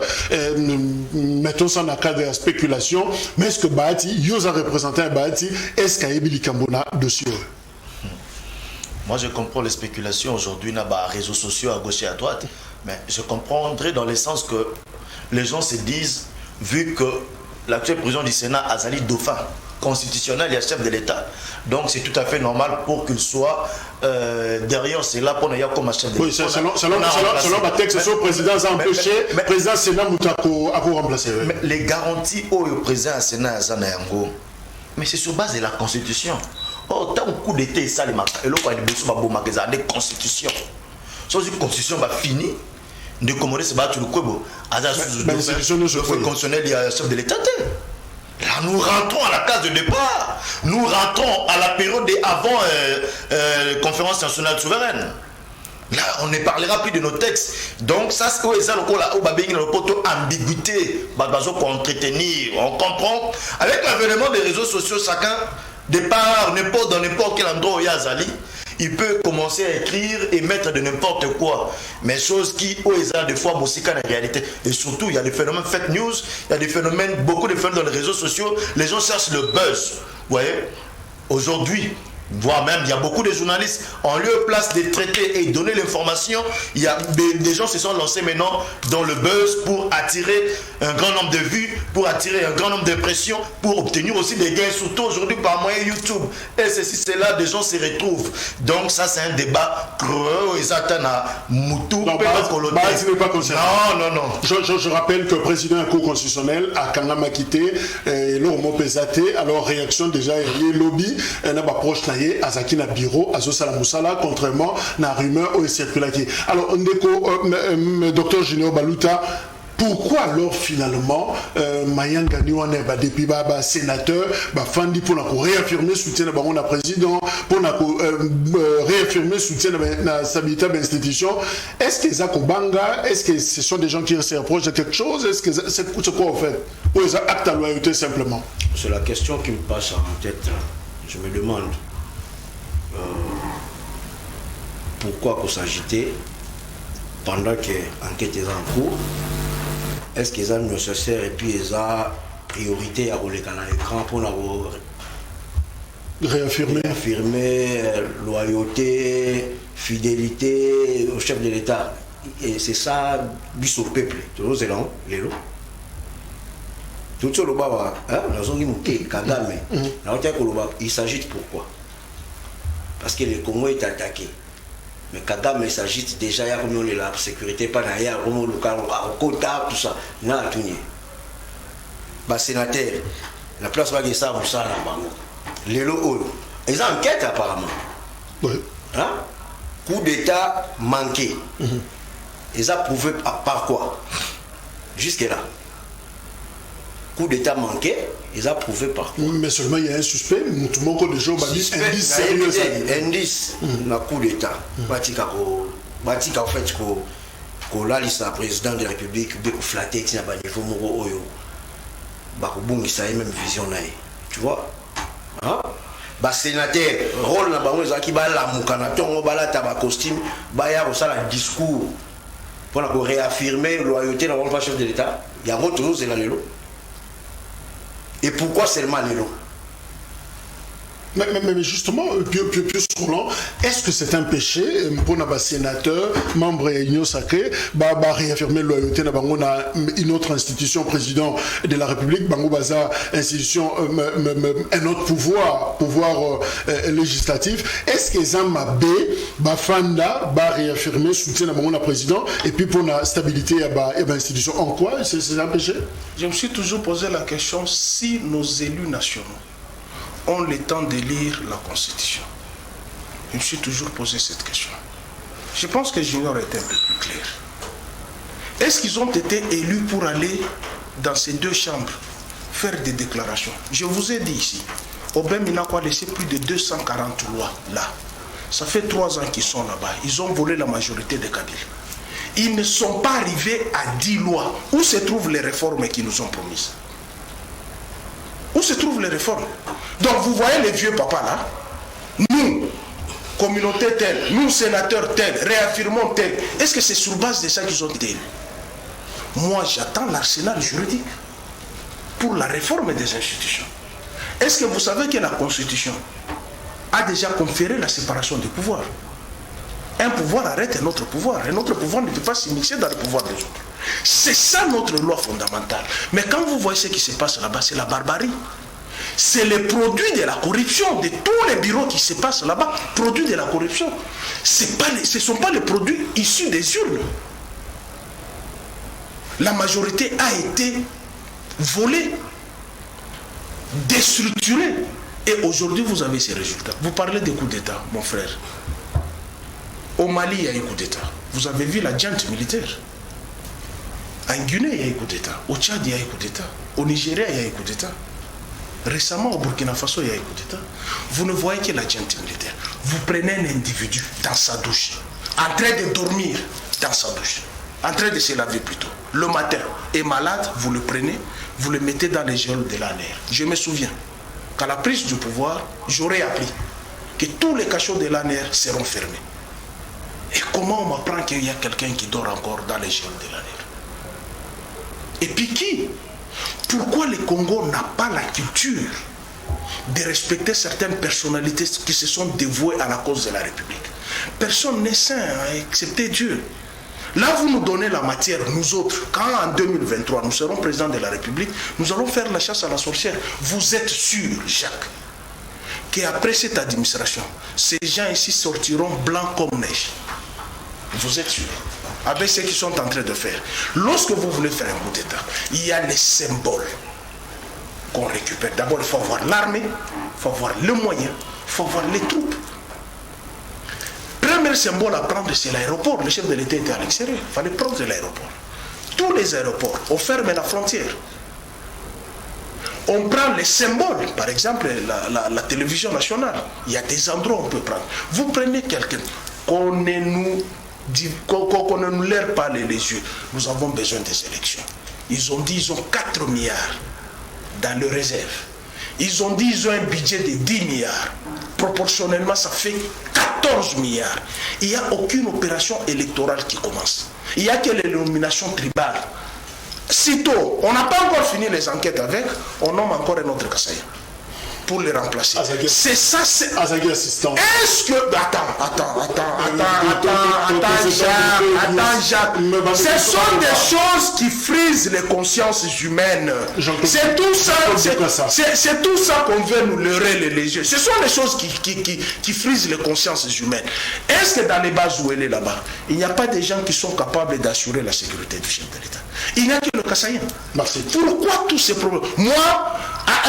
mettons ça dans le cadre de la spéculation, mais est-ce que Bati yosa représentant Bati est-ce qu'il y a eu Kambona dessus? Moi, je comprends les spéculations aujourd'hui dans les réseaux sociaux à gauche et à droite, mais je comprendrais dans le sens que les gens se disent, vu que l'actuel président du Sénat, Azali Dauphin, constitutionnel, il est chef de l'État. Donc, c'est tout à fait normal pour qu'il soit derrière cela pour nous comme chef de l'État. Oui, selon ma texte, le président a empêché, le président Sénat Moutako a remplacé. Mais les garanties au président Sénat Azanayango, mais c'est sur base de la Constitution. Oh, tant coup d'état, ça les marques. Et là, il y a des constitutions. Si la Constitution va finir, de commander ce battre le Kwebo. Le constitutionnel, il y a le chef de l'État. Là, nous rentrons à la case de départ. Nous rentrons à la période avant conférence nationale souveraine. Là, on ne parlera plus de nos textes. Donc, ça, c'est ambiguïté. Entretenir. On comprend. Avec l'avènement des réseaux sociaux, chacun, départ, dans n'importe quel endroit où il y a Zali, il peut commencer à écrire et mettre de n'importe quoi. Mais chose qui, des fois, en réalité. Et surtout, il y a des phénomènes fake news, il y a des phénomènes, beaucoup de phénomènes dans les réseaux sociaux. Les gens cherchent le buzz. Vous voyez, aujourd'hui, voire même, il y a beaucoup de journalistes, en lieu et place de traiter et donner l'information, il y a des gens se sont lancés maintenant dans le buzz pour attirer un grand nombre de vues, pour attirer un grand nombre d'impressions, pour obtenir aussi des gains, surtout aujourd'hui par moyen YouTube. Et ceci, c'est là, des gens se retrouvent. Donc ça, c'est un débat creux, ils attendent à Moutou. Non, je rappelle que le président du Cour constitutionnel a quand même quitté l'homo pesate, alors réaction déjà, il y a lobby, il y a approche Azaki na bureau, Azosala Moussala, contrairement à la rumeur au circulaire. Alors, docteur Junior Baluta, pourquoi alors finalement Mayanga Niwane depuis sénateur Fandi pour réaffirmer soutien de la président, pour réaffirmer soutien de la stabilité de l'institution? Est-ce que ça Kobanga, est-ce que ce sont des gens qui se rapprochent de quelque chose? Est-ce que c'est quoi en fait? Ou ils ont acte à loyauté simplement? C'est la question qui me passe en tête. Je me demande pourquoi qu'on s'agitait pendant que l'enquête est en cours. Est-ce qu'ils ont nécessaire et puis ils ont priorité à rouler dans l'écran pour réaffirmer loyauté, fidélité au chef de l'État? Et c'est ça, bis au peuple. Toujours c'est là, les lots. Tout ça, il s'agit de pourquoi? Parce que le Congo est attaqué. Mais Kagame s'agite déjà, il y a comme on est là, sécurité, pas derrière, comme local, Kota, tout ça. Il y a tout. Bah, sénateur, la place va gagner ça, vous ça, là, les lots, ils ont enquête apparemment. Oui. Hein? Coup d'État manqué. Ils ont prouvé par quoi? Jusque-là. Coup d'État manqué, ils ont prouvé par quoi? Mais seulement il y a un suspect, tout le monde déjà indice sérieux. Indice, le coup d'État. Batika en fait, qu'on a liste à président de la République, beaucoup flatté, qui n'a pas de niveau moro oyo. Bakubungi, ça a même vision là. Tu vois? Hein? Bah sénateur, rôle na bango ezaki ba la mukana tongo bala taba costume, ba ya ko sala discours pour réaffirmer loyauté dans le chef de l'État. Il y a toujours c'est là le lot. Et pourquoi seulement les lots? Mais justement, Pius Roland, est-ce que c'est un péché pour un sénateur, membre de l'Union sacrée, réaffirmer la loyauté dans une autre institution, président de la République, institution, un autre pouvoir législatif? Est-ce que Zambabé, Fanda, réaffirmer soutien dans le président et puis pour la stabilité de l'institution? En quoi c'est un péché? Je me suis toujours posé la question si nos élus nationaux ont le temps de lire la Constitution. Je me suis toujours posé cette question. Je pense que Junior était un peu plus clair. Est-ce qu'ils ont été élus pour aller dans ces deux chambres faire des déclarations? Je vous ai dit ici, Obem Inakwa a laissé plus de 240 lois là. Ça fait 3 ans qu'ils sont là-bas. Ils ont volé la majorité des Kabyles. Ils ne sont pas arrivés à 10 lois. Où se trouvent les réformes qu'ils nous ont promises? Où se trouvent les réformes? Donc vous voyez les vieux papas là, nous, communauté telle, nous sénateurs tels, réaffirmons tel. Est-ce que c'est sur base de ça qu'ils ont été élus? Moi j'attends l'arsenal juridique pour la réforme des institutions. Est-ce que vous savez que la Constitution a déjà conféré la séparation des pouvoirs? Un pouvoir arrête un autre pouvoir ne peut pas s'immiscer dans le pouvoir des autres. C'est ça notre loi fondamentale. Mais quand vous voyez ce qui se passe là-bas, c'est la barbarie. C'est le produit de la corruption, de tous les bureaux qui se passent là-bas, produit de la corruption. Ce ne sont pas les produits issus des urnes. La majorité a été volée, déstructurée. Et aujourd'hui, vous avez ces résultats. Vous parlez des coups d'État, mon frère. Au Mali, il y a eu coup d'État. Vous avez vu la junte militaire. En Guinée, il y a eu coup d'État. Au Tchad, il y a eu coup d'État. Au Nigeria, il y a eu coup d'État. Récemment, au Burkina Faso, il y a un coup d'État. Vous ne voyez que la junte militaire. Vous prenez un individu dans sa douche, en train de dormir dans sa douche, en train de se laver plutôt. Le matin, est malade, vous le prenez, vous le mettez dans les geôles de l'ANR. Je me souviens qu'à la prise du pouvoir, j'aurais appris que tous les cachots de l'ANR seront fermés. Et comment on m'apprend qu'il y a quelqu'un qui dort encore dans les geôles de l'ANR? Et puis qui? Pourquoi le Congo n'a pas la culture de respecter certaines personnalités qui se sont dévouées à la cause de la République? Personne n'est saint, excepté Dieu. Là, vous nous donnez la matière, nous autres, quand en 2023, nous serons présidents de la République, nous allons faire la chasse à la sorcière. Vous êtes sûr, Jacques, qu'après cette administration, ces gens ici sortiront blancs comme neige? Vous êtes sûr? Avec ce qu'ils sont en train de faire. Lorsque vous voulez faire un coup d'État, il y a les symboles qu'on récupère. D'abord, il faut avoir l'armée, il faut avoir le moyen, il faut avoir les troupes. Premier symbole à prendre, c'est l'aéroport. Le chef de l'État était à l'extérieur. Il fallait prendre l'aéroport. Tous les aéroports, on ferme la frontière. On prend les symboles, par exemple la télévision nationale. Il y a des endroits où on peut prendre. Vous prenez quelqu'un, qu'on ne nous lève pas les yeux. Nous avons besoin des élections. Ils ont dit qu'ils ont 4 milliards dans le réserve. Ils ont dit qu'ils ont un budget de 10 milliards. Proportionnellement, ça fait 14 milliards. Il n'y a aucune opération électorale qui commence. Il n'y a que les nominations tribales. Sitôt, on n'a pas encore fini les enquêtes avec, on nomme encore un autre Kassaya pour les remplacer. C'est ça, c'est... assistant. Est-ce que... Attends, Jacques. Ce sont des choses qui frisent les consciences humaines. C'est tout ça, c'est tout ça qu'on veut nous leurrer les yeux. Ce sont les choses qui frisent les consciences humaines. Est-ce que dans les bases où elle est là-bas, il n'y a pas des gens qui sont capables d'assurer la sécurité du chef de l'État? Il n'y a que le Kassaïen. Pourquoi tous ces problèmes? Moi,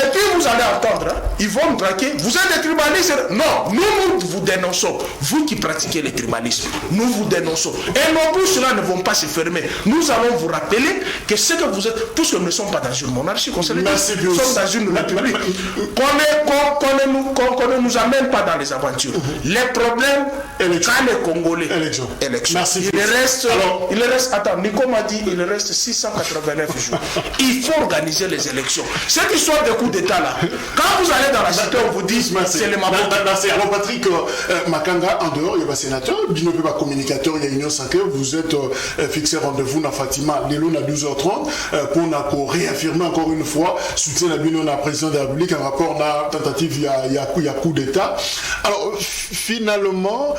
et puis vous allez entendre, hein, ils vont me traquer. Vous êtes des tribalistes? Non, nous vous dénonçons. Vous qui pratiquez le tribalisme, nous vous dénonçons. Et nos bouches là ne vont pas se fermer. Nous allons vous rappeler que ce que vous êtes, puisque nous ne sommes pas dans une monarchie, nous sommes dans une république, qu'on ne nous amène pas dans les aventures. Les problèmes, quand les Congolais, élection. Il reste, attends, Nico m'a dit, il reste 689 jours. Il faut organiser les élections. Cette histoire de coup d'État là, quand vous allez dans la cité, on vous dit c'est le Maboko. Alors Patrick Makanga, en dehors, il y a un sénateur, il n'y a pas communicateur, il y a Union Sacrée, vous êtes fixé rendez-vous dans Fatima, dès l'eau à 12h30, pour réaffirmer encore une fois, soutien à l'Union, la présidente de la République, un rapport, la tentative, il y a coup d'État. Alors finalement,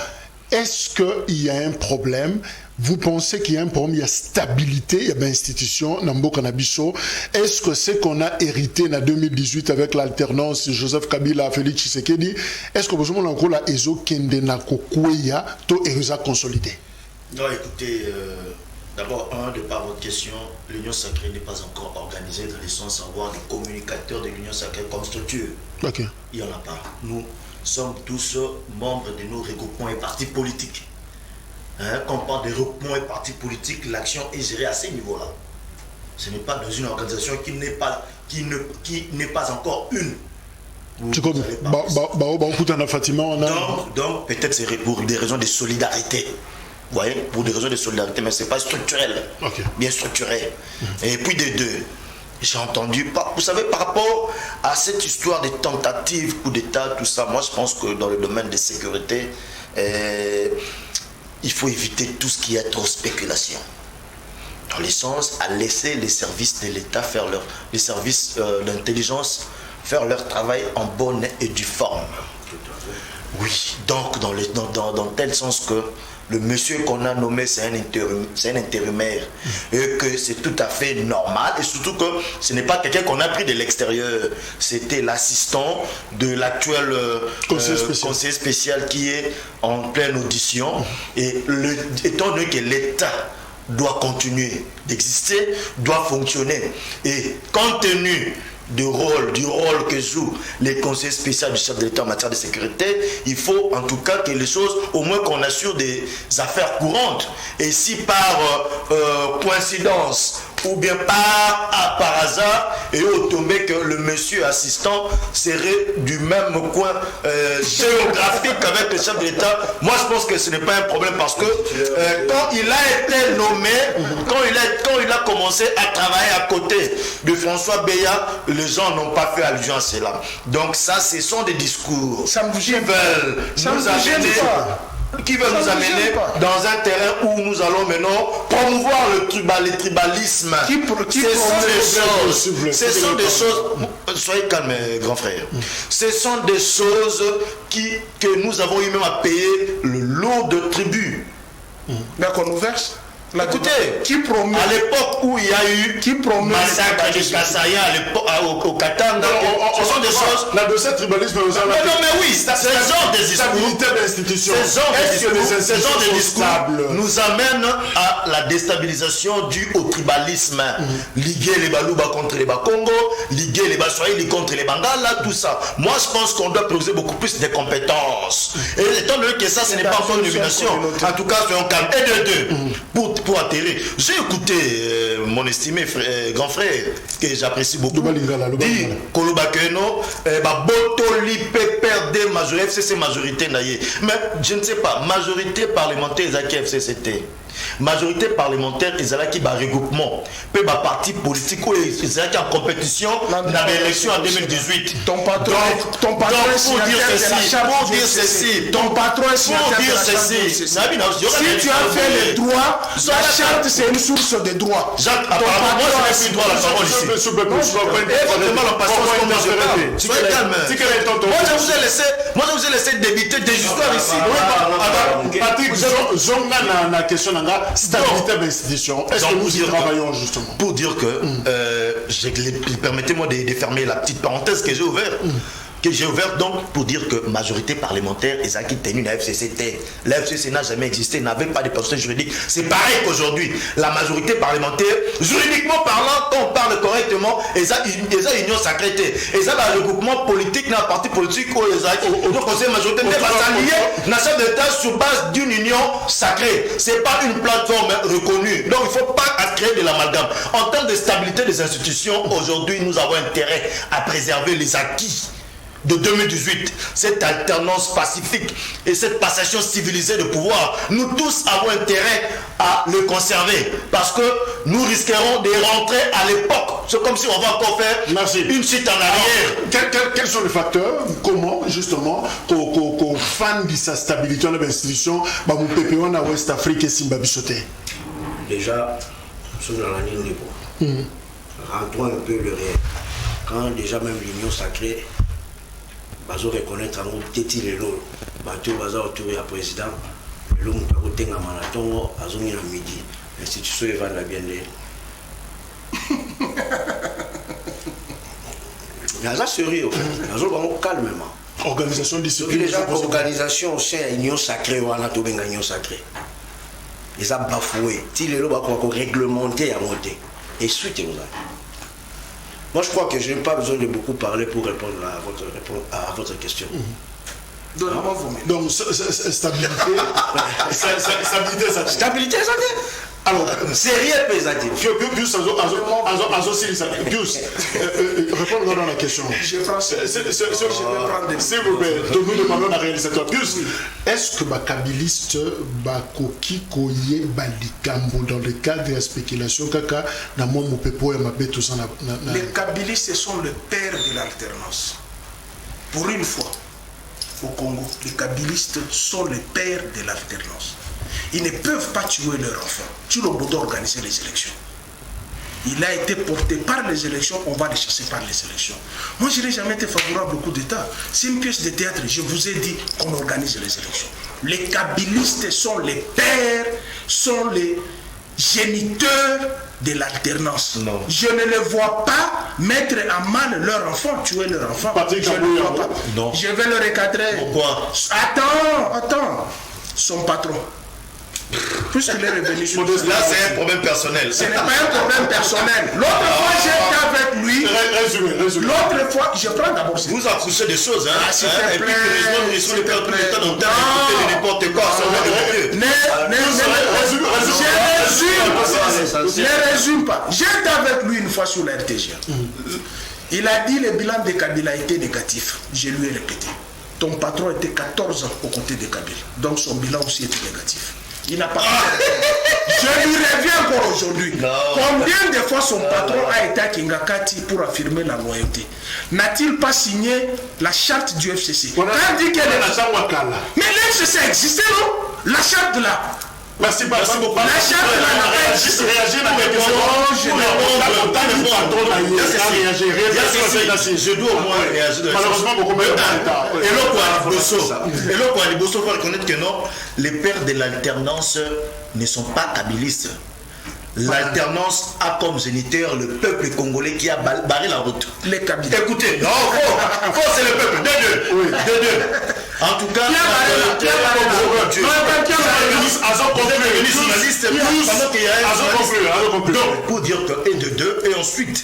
est-ce qu'il y a un problème? Vous pensez qu'il y a un problème, il y a stabilité, il y a une institution, Nambo Kanabiso. Est-ce que c'est qu'on a hérité en 2018 avec l'alternance Joseph Kabila, Félix Tshisekedi? Est-ce que vous avez encore la ESO Kendenako Kouya, to ERUSA consolidé? Non, écoutez, d'abord, de par votre question, l'Union Sacrée n'est pas encore organisée dans le sens d'avoir des communicateurs de l'Union Sacrée comme structure. Okay. Il n'y en a pas. Nous sommes tous membres de nos regroupements et partis politiques. Quand on parle de regroupements et partis politiques, l'action est gérée à ces niveaux-là. Ce n'est pas dans une organisation qui n'est pas encore une. Donc peut-être c'est pour des raisons de solidarité. Vous voyez, pour des raisons de solidarité, mais ce n'est pas structurel. Okay. Bien structuré. Et puis des deux. J'ai entendu, vous savez, par rapport à cette histoire de tentative, coup d'État, tout ça, moi je pense que dans le domaine de sécurité, il faut éviter tout ce qui est trop spéculation. Dans le sens à laisser les services de l'État faire les services d'intelligence faire leur travail en bonne et due forme. Oui, donc dans tel sens que le monsieur qu'on a nommé, c'est un intérimaire. Et que c'est tout à fait normal. Et surtout que ce n'est pas quelqu'un qu'on a pris de l'extérieur. C'était l'assistant de l'actuel conseiller spécial qui est en pleine audition. Et étant donné que l'État doit continuer d'exister, doit fonctionner. Et compte tenu du rôle que joue les conseillers spéciaux du chef de l'État en matière de sécurité, il faut en tout cas que les choses, au moins qu'on assure des affaires courantes. Et si par coïncidence ou bien par hasard, et au tombé que le monsieur assistant serait du même coin géographique avec le chef de l'État. Moi, je pense que ce n'est pas un problème parce que quand il a été nommé, quand il a commencé à travailler à côté de François Beya, les gens n'ont pas fait allusion à cela. Donc ça, ce sont des discours qui veulent nous amener dans un terrain où nous allons maintenant promouvoir le tribalisme. Ce sont des choses, soyez calme, grand frère. Ce sont des choses que nous avons eu même à payer le lot de tribut. D'accord, nous verse. Écoutez, à l'époque où il y a eu massacre de Kassaya au Katanga, ce sont des choses. La de cette tribalisme, non, mais oui, ce genre de discours, ce genre de discours nous amène à la déstabilisation due au tribalisme. Liguer les Balouba contre les Bakongo, liguer les Baswahili contre les Bangala, tout ça. Moi, je pense qu'on doit poser beaucoup plus de compétences. Et étant donné que ça, ce n'est pas encore une nomination, en tout cas, soyons calmes. Et de deux, pour atterrir. J'ai écouté mon estimé grand frère, que j'apprécie beaucoup, dit Koloba Keno, Botoli perdre majorité, FCC majorité naïe. Mais je ne sais pas, majorité parlementaire, ils FCCT. Majorité parlementaire, ils ont qui regroupement. Peu de partis politiques, ils ont qui en compétition dans l'élection en 2018. Ton patron si tu as fait les droits, la charte c'est une source de droits. Jacques, apparemment, moi je n'ai plus droit à la parole ici. Soyez calme. Moi je vous ai laissé débiter des histoires ici. Patrick, Zonga na question stabilité d'institution. Est-ce que nous y travaillons justement? Pour dire que, permettez-moi de fermer la petite parenthèse que j'ai ouverte. Donc pour dire que majorité parlementaire, ils ont tenu la FCCT. La FCC n'a jamais existé, n'avait pas de personnalité juridique. C'est pareil qu'aujourd'hui. La majorité parlementaire, juridiquement parlant, quand on parle correctement, ils ont une union sacrée. Ils ont un regroupement politique dans un parti politique où ils ont au conseil majorité. Mais va s'allier dans chef d'État sur base d'une union sacrée. Ce n'est pas une plateforme reconnue. Donc il ne faut pas créer de l'amalgame. En termes de stabilité des institutions, aujourd'hui, nous avons intérêt à préserver les acquis de 2018, cette alternance pacifique et cette passation civilisée de pouvoir, nous tous avons intérêt à le conserver parce que nous risquerons de rentrer à l'époque. C'est comme si on va encore faire une chute en arrière. Quels sont les facteurs? Comment justement qu'on fan de sa stabilité dans l'institution, mon PPO na West Afrique et Simbabisoté? Déjà, nous sommes dans la ligne de bois. Rentrons un peu le réel. Quand déjà même l'union sacrée, bazo reconnaître en teti lelo bato baza autour ya président le monde a côté na marathon azongi na midi l'institution va la bien naza sérieux en fait nazo bango calmement organisation discipline déjà organisation c'est union sacrée wana to benga union sacrée les a bafoué ti lelo ba ko réglementer à monter et suite aux moi, je crois que je n'ai pas besoin de beaucoup parler pour répondre à votre question. Donnez-moi vous-même. Donc, stabilité. Stabilité, ça dit. Alors, sérieux, pesatif. Pius, répondre dans la question. Je prends ça. S'il vous plaît, nous demandons à réalisateur. Pius, est-ce que les kabilistes bakoki koye balikambo dans le cadre de la spéculation kaka na moi mon pepo et ma bête tout ça les kabilistes sont le père de l'alternance. Pour une fois, au Congo, les kabilistes sont le père de l'alternance. Ils ne peuvent pas tuer leur enfant. Tu le dois organiser les élections. Il a été porté par les élections, on va les chasser par les élections. Moi, je n'ai jamais été favorable au coup d'État. C'est une pièce de théâtre. Je vous ai dit qu'on organise les élections. Les kabilistes sont les pères, sont les géniteurs de l'alternance. Je ne les vois pas mettre à mal leur enfant, tuer leur enfant. Patrick, je ne le vois pas. Non. Je vais le recadrer. Pourquoi? Attends. Son patron. Puisqu'il est revenu sur là, c'est un problème personnel. Ce n'est pas un problème personnel. L'autre fois, j'étais avec lui. Résumé. L'autre fois, je prends d'abord. Vous accouchez des choses, hein? S'il te plaît. Et puis, les gens tout le temps dans le temps, n'importe quoi. Je résume. Ne résume pas. J'étais avec lui une fois sur la RTG. Il a dit le bilan de Kabila était négatif. Je lui ai répété. Ton patron était 14 ans aux côtés de Kabila. Donc son bilan aussi était négatif. Il n'a pas Je lui reviens encore aujourd'hui. Combien de fois son patron a été à Kingakati pour affirmer la loyauté? N'a-t-il pas signé la charte du FCC? Quand on dit qu'elle est... Mais l'FCC a existé, non? La charte là. Merci beaucoup. La charte là n'a pas existé. Je dois au moins réagir. Malheureusement, beaucoup de Et là, pour Alibosso, il faut reconnaître que non, les pères de l'alternance ne sont pas kabylistes. L'alternance a comme géniteur le peuple congolais qui a barré la route. Les Kabyles. Écoutez, non, c'est le peuple. De deux. En tout cas, pour dire que, et de deux, et ensuite,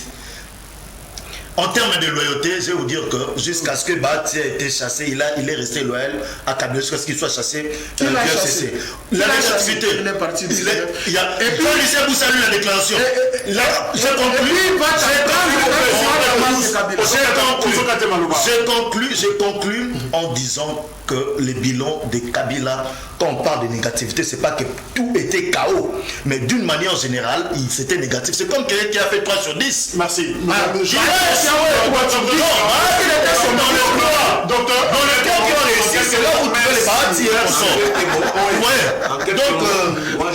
en termes de loyauté, je vais vous dire que jusqu'à ce que Bati ait été chassé, il est resté loyal à Kabila jusqu'à ce qu'il soit chassé. Qui l'a chassé? La négativité. Il est parti du Et puis, vous salue la déclaration. J'ai conclu en disant que les bilans de Kabila, quand on parle de négativité, c'est pas que tout était chaos, mais d'une manière générale, c'était négatif. C'est comme quelqu'un qui a fait 3 sur 10. Merci. Moi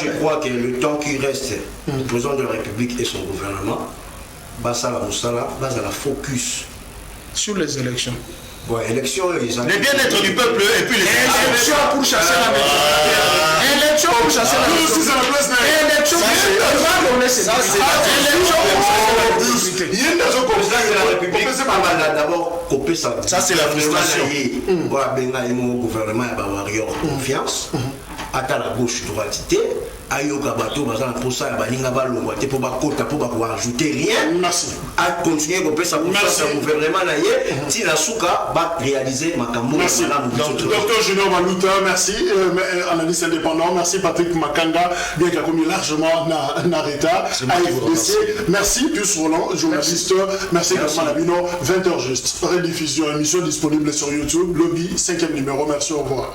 je crois que le temps qui reste, le président de la République et son gouvernement, Bassala Moussala, base à la focus sur les élections. Bon, élection, le bien-être du peuple et puis les élections pour chasser la méthode. Élection pour chasser la méthode. Élection pour chasser la ça c'est la frustration. Voilà, gouvernement a warrior confiance. À la gauche droitité ayoka bato bazana pour ça balinga balongwa te pour bakota pour ba ajouter rien. Merci. À continuer ko pesa pour ça gouvernement na yé ti la souka ba réaliser makambo. Merci. Docteur Junior Maluta, merci. Analyste indépendant, merci Patrick Makanga, bien qu'il a commis largement Nareta. AFDC, merci Pius Roland, journaliste. Merci également Labino, 20h juste. Rediffusion, émission disponible sur YouTube, Lobby, 5e numéro. Merci, au revoir.